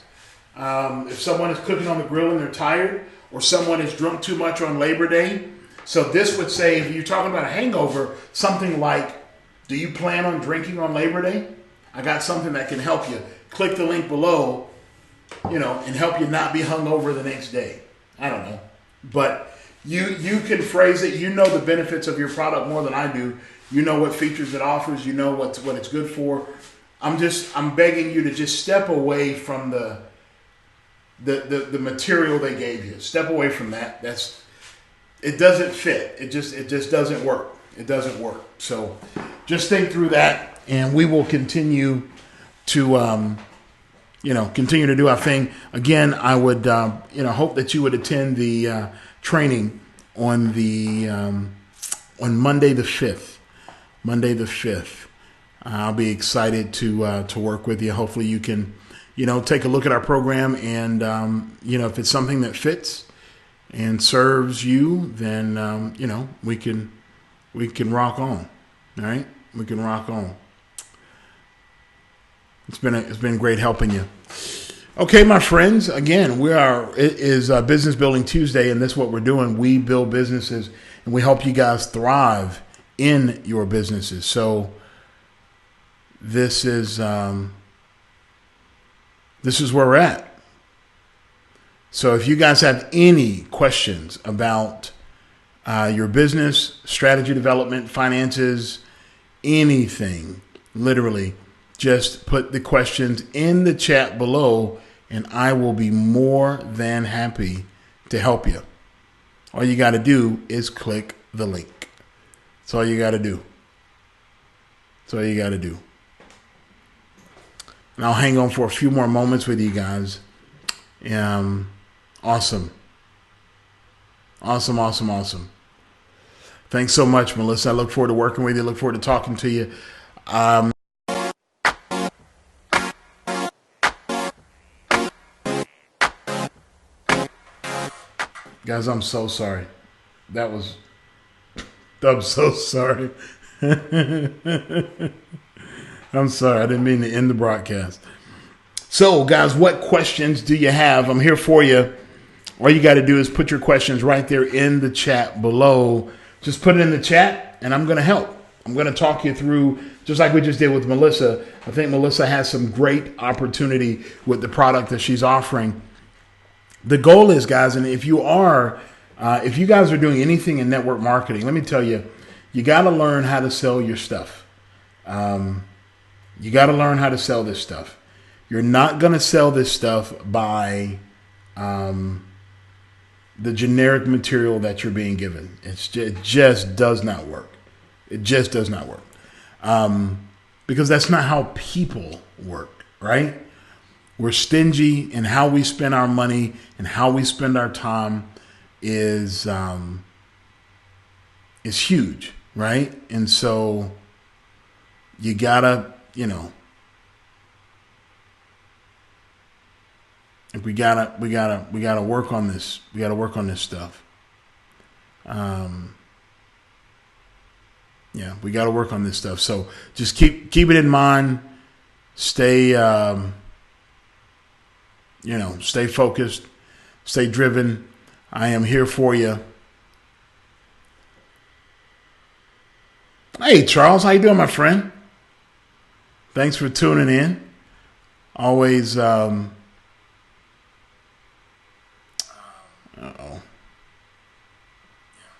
If someone is cooking on the grill and they're tired, or someone has drunk too much on Labor Day. So this would say, if you're talking about a hangover, something like, do you plan on drinking on Labor Day? I got something that can help you. Click the link below and help you not be hungover the next day. I don't know. But you can phrase it. You know the benefits of your product more than I do. You know what features it offers. You know what it's good for. I'm begging you to just step away from the material they gave you. Step away from that. It doesn't fit. It just doesn't work. It doesn't work. So just think through that, and we will continue to continue to do our thing. Again, I would hope that you would attend the training on Monday the 5th. Monday the 5th. I'll be excited to work with you. Hopefully you can take a look at our program, and if it's something that fits and serves you, then we can rock on. All right, we can rock on. It's been great helping you. Okay, my friends. Again, it is Business Building Tuesday, and this is what we're doing. We build businesses, and we help you guys thrive in your businesses. So this is where we're at. So if you guys have any questions about your business, strategy development, finances, anything, literally, just put the questions in the chat below, and I will be more than happy to help you. All you got to do is click the link. That's all you got to do. That's all you got to do. And I'll hang on for a few more moments with you guys. Awesome. Awesome. Thanks so much, Melissa. I look forward to working with you. Look forward to talking to you. Guys, I'm so sorry. I'm so sorry. I'm sorry. I didn't mean to end the broadcast. So, guys, what questions do you have? I'm here for you. All you got to do is put your questions right there in the chat below. Just put it in the chat, and I'm going to help. I'm going to talk you through, just like we just did with Melissa. I think Melissa has some great opportunity with the product that she's offering. The goal is, guys, and if you guys are doing anything in network marketing, let me tell you, you got to learn how to sell your stuff. You got to learn how to sell this stuff. You're not going to sell this stuff by the generic material that you're being given. It just does not work. It just does not work. Because that's not how people work, right? We're stingy, and how we spend our money and how we spend our time is huge, right? And so you gotta, we gotta work on this. We gotta work on this stuff. We gotta work on this stuff. So just keep it in mind. Stay, stay focused, stay driven. I am here for you. Hey, Charles, how you doing, my friend? Thanks for tuning in. Always, uh-oh. Yeah,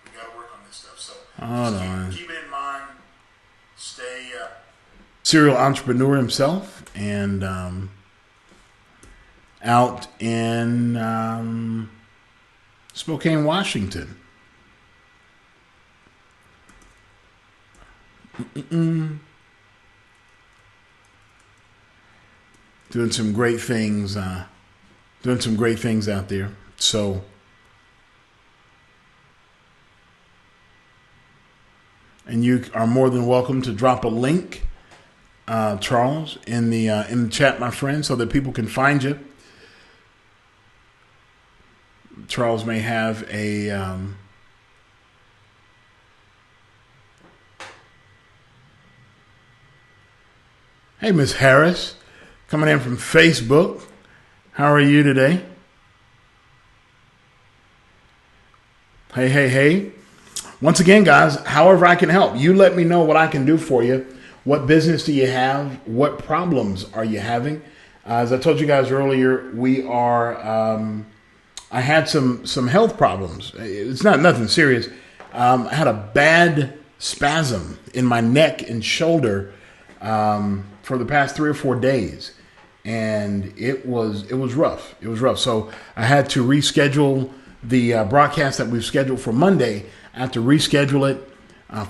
we got to work on this stuff. So hold on. Keep it in mind. Stay serial entrepreneur himself, and out in Spokane, Washington. Doing some great things. Doing some great things out there. So, and you are more than welcome to drop a link, Charles, in the chat, my friend, so that people can find you. Charles may have a hey, Miss Harris, coming in from Facebook. How are you today? Hey. Once again, guys, however I can help, you let me know what I can do for you. What business do you have? What problems are you having? As I told you guys earlier, I had some health problems. It's not nothing serious. I had a bad spasm in my neck and shoulder for the past 3 or 4 days, and it was rough. It was rough. So I had to reschedule the broadcast that we've scheduled for Monday. I had to reschedule it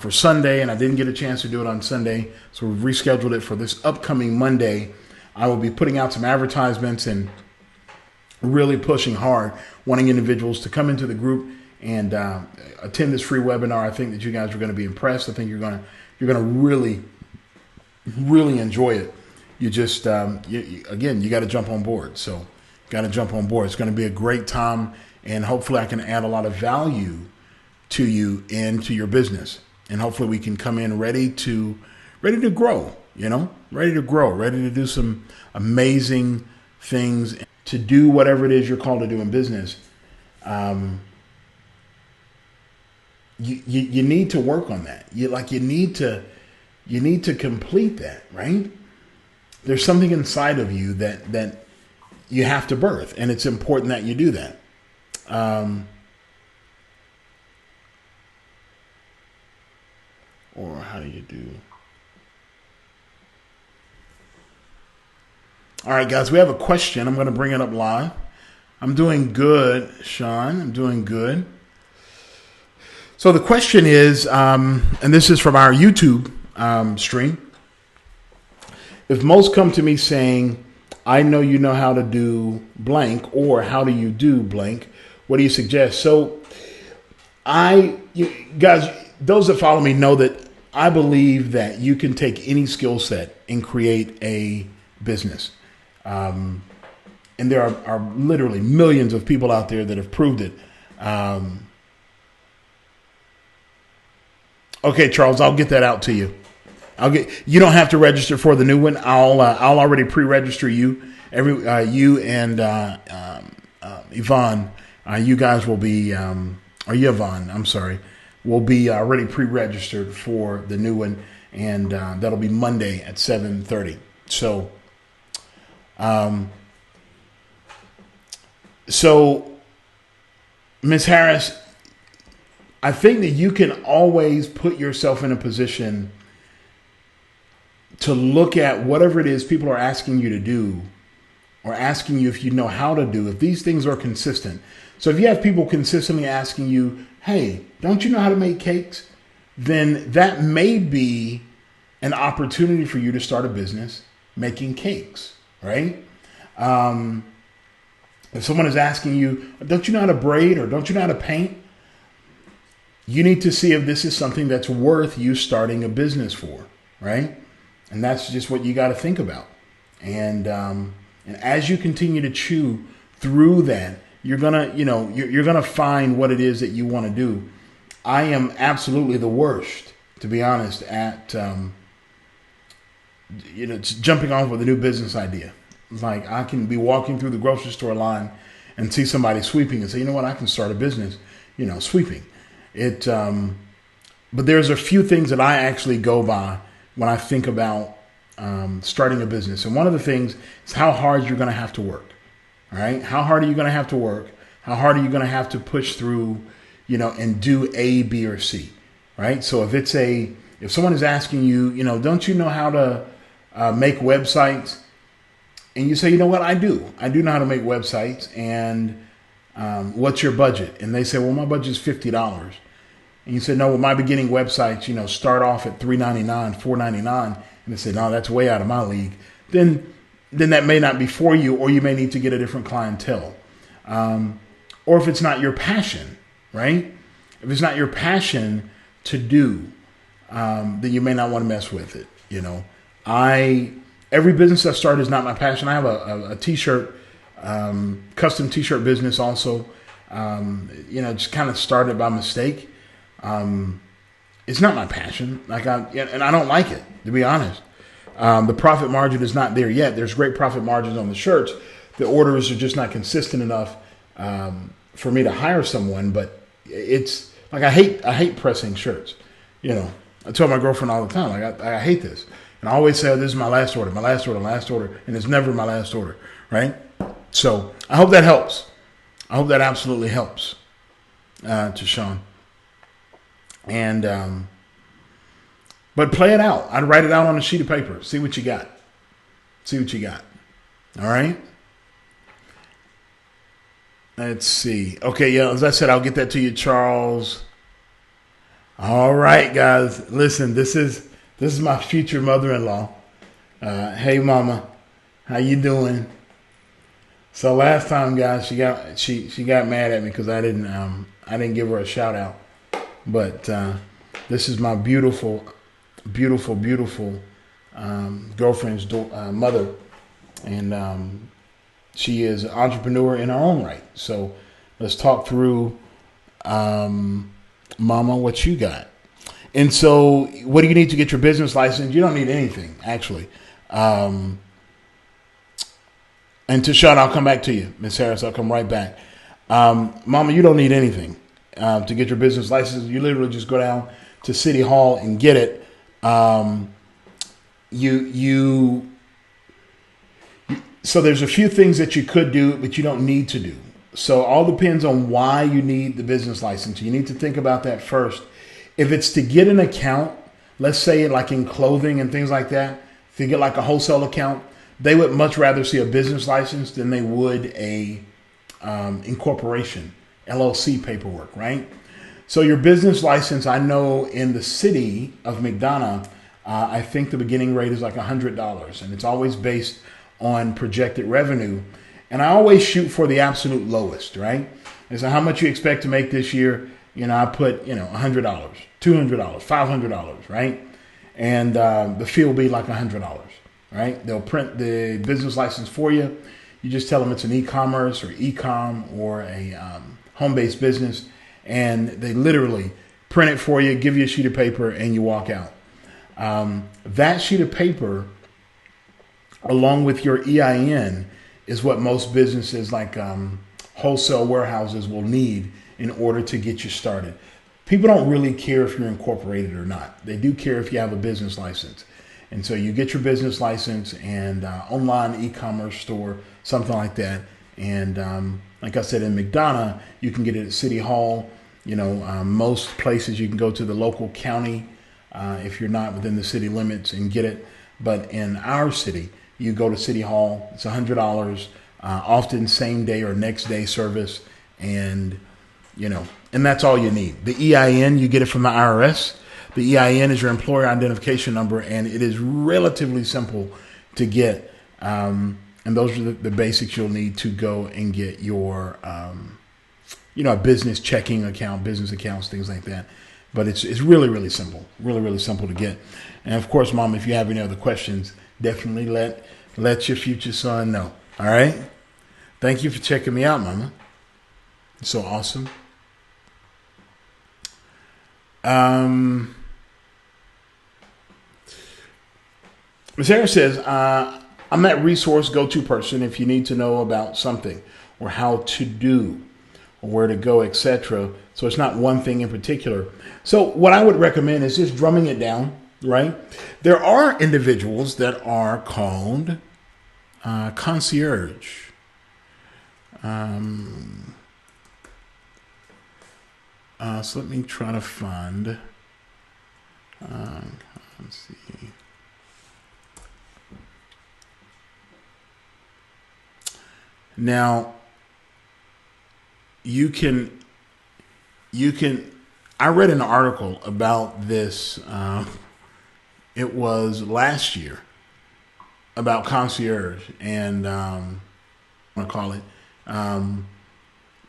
for Sunday, and I didn't get a chance to do it on Sunday, so we've rescheduled it for this upcoming Monday. I will be putting out some advertisements and really pushing hard, wanting individuals to come into the group and attend this free webinar. I think that you guys are going to be impressed. I think you're going to really, really enjoy it. You just again, you got to jump on board. So, got to jump on board. It's going to be a great time, and hopefully, I can add a lot of value to you and to your business. And hopefully, we can come in ready to grow. Ready to grow, ready to do some amazing things, to do whatever it is you're called to do in business. You need to work on that. You need to complete that, right? There's something inside of you that you have to birth, and it's important that you do that. Or how do you do? All right, guys, we have a question. I'm going to bring it up live. I'm doing good, Sean. I'm doing good. So the question is, and this is from our YouTube stream. If most come to me saying, I know you know how to do blank, or how do you do blank, what do you suggest? So guys, those that follow me know that I believe that you can take any skill set and create a business. And there are literally millions of people out there that have proved it. Okay, Charles, I'll get that out to you. You don't have to register for the new one. I'll already pre-register you. You and Yvonne, you guys will be, or Yvonne, I'm sorry, will be already pre-registered for the new one, and that'll be Monday at 7:30. So, Ms. Harris, I think that you can always put yourself in a position to look at whatever it is people are asking you to do, or asking you if you know how to do, if these things are consistent. So if you have people consistently asking you, hey, don't you know how to make cakes? Then that may be an opportunity for you to start a business making cakes, right? If someone is asking you, don't you know how to braid, or don't you know how to paint? You need to see if this is something that's worth you starting a business for, right? And that's just what you got to think about. And as you continue to chew through that, you're gonna find what it is that you want to do. I am absolutely the worst, to be honest, at jumping off with a new business idea. Like, I can be walking through the grocery store line and see somebody sweeping and say, you know what, I can start a business, sweeping. But there's a few things that I actually go by when I think about starting a business. And one of the things is how hard you're going to have to work. All right. How hard are you going to have to work? How hard are you going to have to push through, and do A, B, or C? Right. So if someone is asking you, don't you know how to make websites? And you say, you know what, I do know how to make websites. And what's your budget? And they say, well, my budget is $50. And you say, no, well, my beginning websites, start off at $3.99, $4.99. And they say, no, that's way out of my league. Then that may not be for you, or you may need to get a different clientele. Or if it's not your passion, right? If it's not your passion to do, then you may not want to mess with it. Every business I start is not my passion. I have a t-shirt, custom t-shirt business also. Just kind of started by mistake. It's not my passion. And I don't like it, to be honest. The profit margin is not there yet. There's great profit margins on the shirts. The orders are just not consistent enough for me to hire someone. But it's like I hate pressing shirts. I tell my girlfriend all the time, I hate this. And I always say, oh, this is my last order, my last order, last order. And it's never my last order, right? So I hope that helps. I hope that absolutely helps to Sean. And, but play it out. I'd write it out on a sheet of paper. See what you got. See what you got. All right. Let's see. Okay, yeah, as I said, I'll get that to you, Charles. All right, guys. Listen, this is my future mother-in-law. Hey, Mama, how you doing? So last time, guys, she got mad at me because I didn't give her a shout out. But this is my beautiful girlfriend's mother, and she is an entrepreneur in her own right. So let's talk through, Mama, what you got. And so what do you need to get your business license? You don't need anything, actually. And Tashana, I'll come back to you. Miss Harris, I'll come right back. Mama, you don't need anything to get your business license. You literally just go down to City Hall and get it. So there's a few things that you could do, but you don't need to do. So all depends on why you need the business license. You need to think about that first. If it's to get an account, let's say like in clothing and things like that, if you get like a wholesale account, they would much rather see a business license than they would a incorporation, LLC paperwork, right? So your business license, I know in the city of McDonough, I think the beginning rate is like $100, and it's always based on projected revenue. And I always shoot for the absolute lowest, right? And so how much you expect to make this year, I put, $100, $200, $500, right? And the fee will be like $100, right? They'll print the business license for you. You just tell them it's an e-commerce or e-com or a home-based business, and they literally print it for you, give you a sheet of paper, and you walk out. That sheet of paper, along with your EIN, is what most businesses like wholesale warehouses will need in order to get you started. People don't really care if you're incorporated or not. They do care if you have a business license. And so you get your business license and online e-commerce store, something like that. And like I said, in McDonough, you can get it at City Hall. Most places you can go to the local county if you're not within the city limits and get it. But in our city, you go to City Hall. It's $100, often same day or next day service. And that's all you need. The EIN, you get it from the IRS. The EIN is your employer identification number, and it is relatively simple to get. And those are the basics you'll need to go and get your, a business checking account, business accounts, things like that. But it's really, really simple, really, really simple to get. And of course, Mom, if you have any other questions, definitely let your future son know. All right. Thank you for checking me out, Mama. It's so awesome. Ms. Harris says, I'm that resource go-to person if you need to know about something or how to do or where to go, etc. So it's not one thing in particular. So what I would recommend is just drumming it down, right? There are individuals that are called concierge. So let me try to find. Let's see. Now, you can. I read an article about this. It was last year about concierge, and I want to call it.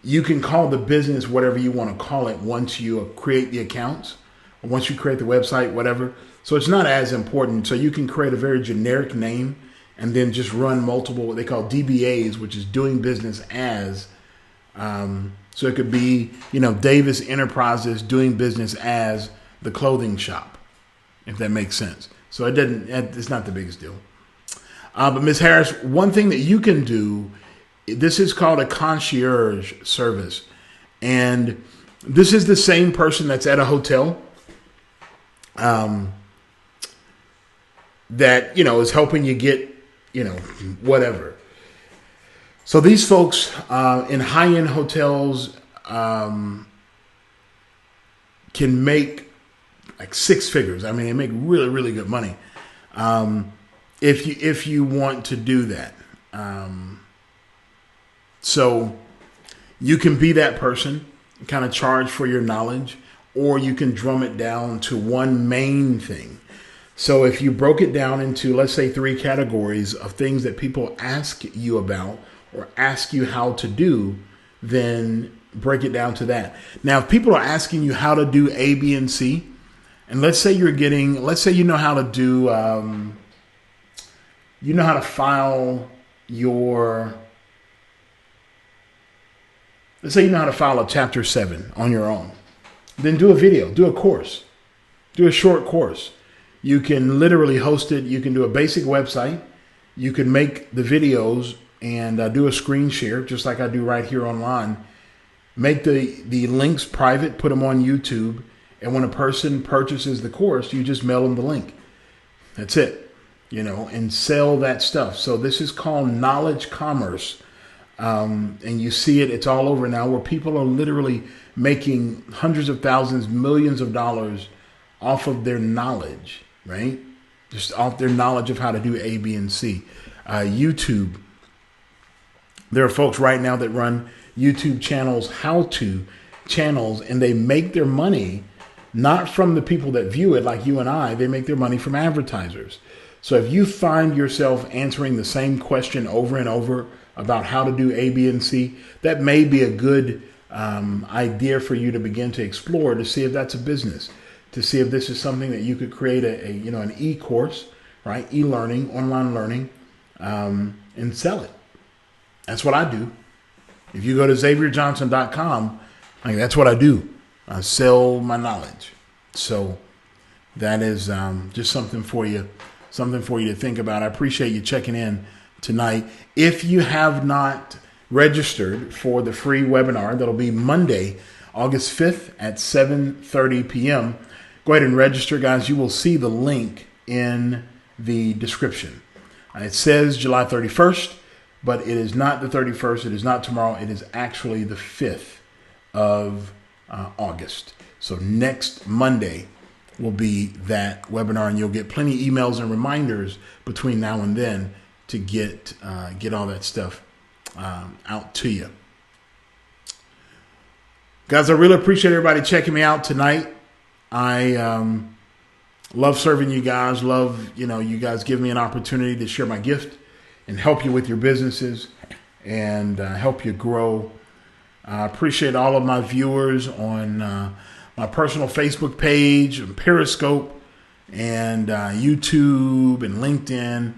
You can call the business whatever you want to call it once you create the accounts, or once you create the website, whatever. So it's not as important. So you can create a very generic name and then just run multiple, what they call DBAs, which is doing business as. So it could be, Davis Enterprises doing business as the clothing shop, if that makes sense. So it's not the biggest deal. But Ms. Harris, one thing that you can do, this is called a concierge service. And this is the same person that's at a hotel. that, is helping you get, whatever. So these folks in high-end hotels can make like six figures. I mean, they make really, really good money if you want to do that. So you can be that person, kind of charge for your knowledge, or you can drum it down to one main thing. So if you broke it down into, let's say, 3 categories of things that people ask you about or ask you how to do, then break it down to that. Now, if people are asking you how to do A, B, and C, and let's say you know how to do, you know how to file let's say you know how to file a Chapter 7 on your own. Then do a video, do a course, do a short course. You can literally host it. You can do a basic website. You can make the videos and do a screen share, just like I do right here online. Make the links private, put them on YouTube. And when a person purchases the course, you just mail them the link. That's it, and sell that stuff. So this is called knowledge commerce. And you see it's all over now, where people are literally making hundreds of thousands, millions of dollars off of their knowledge, right? Just off their knowledge of how to do A, B, and C. YouTube. There are folks right now that run YouTube channels, how-to channels, and they make their money not from the people that view it like you and I. They make their money from advertisers. So if you find yourself answering the same question over and over about how to do A, B, and C, that may be a good idea for you to begin to explore, to see if that's a business, to see if this is something that you could create an e-course, right? E-learning, online learning, and sell it. That's what I do. If you go to XavierJohnson.com, that's what I do. I sell my knowledge. So that is just something for you to think about. I appreciate you checking in tonight. If you have not registered for the free webinar, that'll be Monday, August 5th at 7:30 p.m., go ahead and register, guys. You will see the link in the description. It says July 31st, but it is not the 31st. It is not tomorrow. It is actually the 5th of August. So next Monday will be that webinar, and you'll get plenty of emails and reminders between now and then to get all that stuff out to you. Guys, I really appreciate everybody checking me out tonight. I love serving you guys. Love, you guys give me an opportunity to share my gift and help you with your businesses and help you grow. I appreciate all of my viewers on my personal Facebook page, and Periscope, and YouTube, and LinkedIn.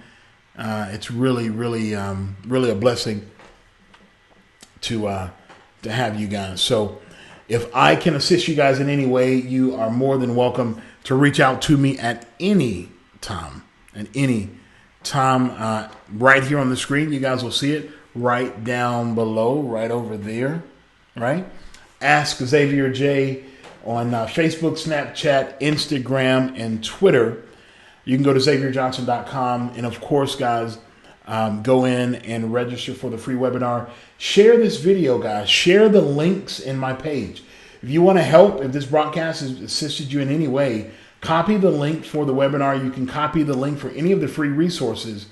It's really, really, really a blessing to have you guys. So if I can assist you guys in any way, you are more than welcome to reach out to me at any time. Right here on the screen, you guys will see it right down below, right over there, right? Ask Xavier J on Facebook, Snapchat, Instagram, and Twitter. You can go to XavierJohnson.com. And of course, guys, go in and register for the free webinar. Share this video, guys. Share the links in my page. If you want to help, if this broadcast has assisted you in any way, copy the link for the webinar. You can copy the link for any of the free resources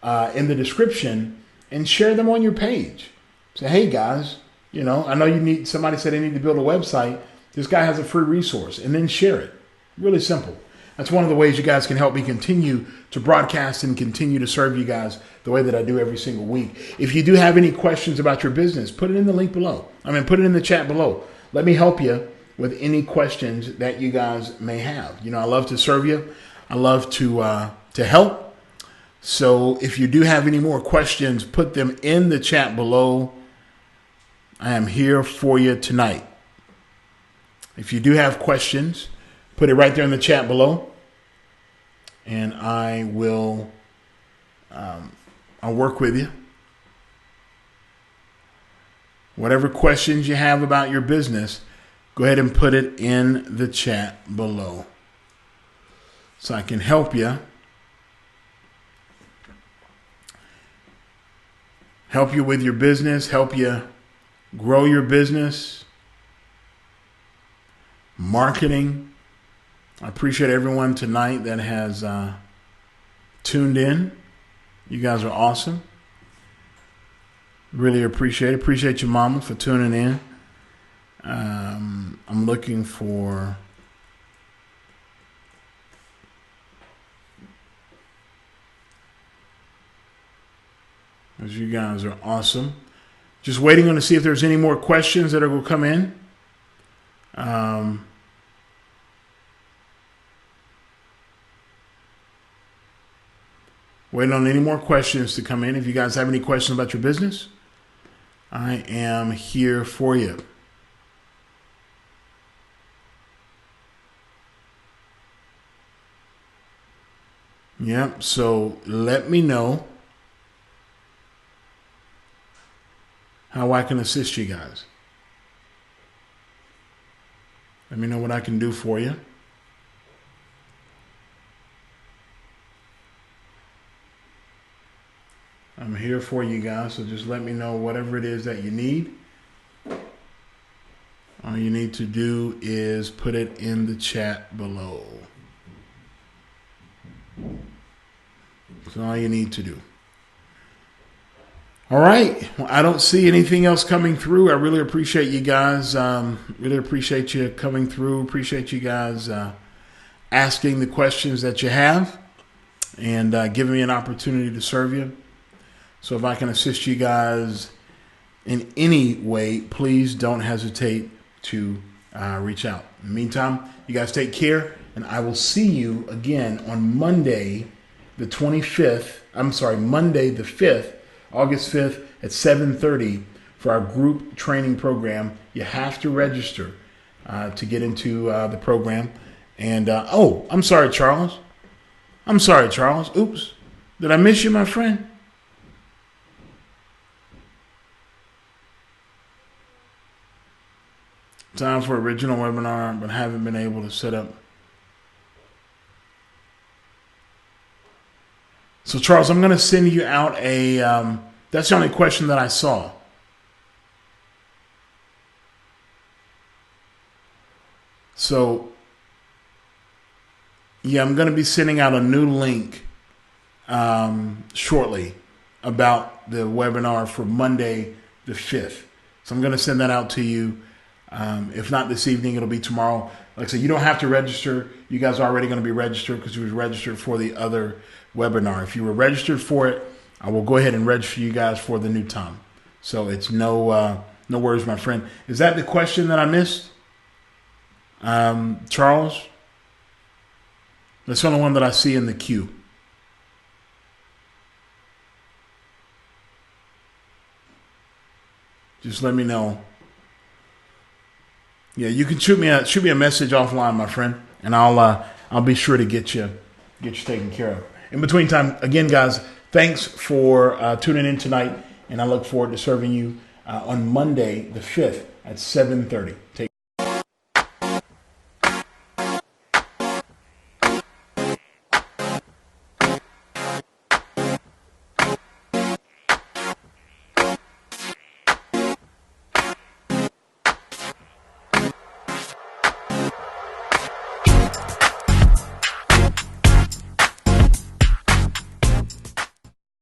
in the description and share them on your page. Say, hey, guys, I know somebody said they need to build a website. This guy has a free resource, and then share it. Really simple. That's one of the ways you guys can help me continue to broadcast and continue to serve you guys the way that I do every single week. If you do have any questions about your business, put it in the link below. Put it in the chat below. Let me help you with any questions that you guys may have. I love to serve you. I love to help. So if you do have any more questions, put them in the chat below. I am here for you tonight. If you do have questions, put it right there in the chat below, and I will I'll work with you. Whatever questions you have about your business, go ahead and put it in the chat below so I can help you help you with your business, help you grow your business, marketing. I appreciate everyone tonight that has tuned in. You guys are awesome. Really appreciate it. Appreciate your mama for tuning in. I'm looking for as you guys are awesome. Just waiting on to see if there's any more questions that are going to come in. Waiting on any more questions to come in. If you guys have any questions about your business, I am here for you. Yep, so let me know how I can assist you guys. Let me know what I can do for you. I'm here for you guys, so just let me know whatever it is that you need. All you need to do is put it in the chat below. That's all you need to do. All right. Well, I don't see anything else coming through. I really appreciate you guys. Really appreciate you coming through. Appreciate you guys asking the questions that you have and giving me an opportunity to serve you. So if I can assist you guys in any way, please don't hesitate to reach out. In the meantime, you guys take care, and I will see you again on Monday, the 25th. Monday the 5th, August 5th at 7:30 for our group training program. You have to register to get into the program. And, I'm sorry, Charles. Oops. Did I miss you, my friend? Time for original webinar, but haven't been able to set up. So, Charles, I'm going to send you out a, that's the only question that I saw. So, yeah, I'm going to be sending out a new link shortly about the webinar for Monday the 5th. So I'm going to send that out to you. If not this evening, it'll be tomorrow. Like I said, you don't have to register. You guys are already going to be registered because you were registered for the other webinar. If you were registered for it, I will go ahead and register you guys for the new time. So it's no worries, my friend. Is that the question that I missed? Charles? That's the only one that I see in the queue. Just let me know. Yeah, you can shoot me a message offline, my friend, and I'll be sure to get you taken care of. In between time, again, guys, thanks for tuning in tonight, and I look forward to serving you on Monday the 5th at 7:30.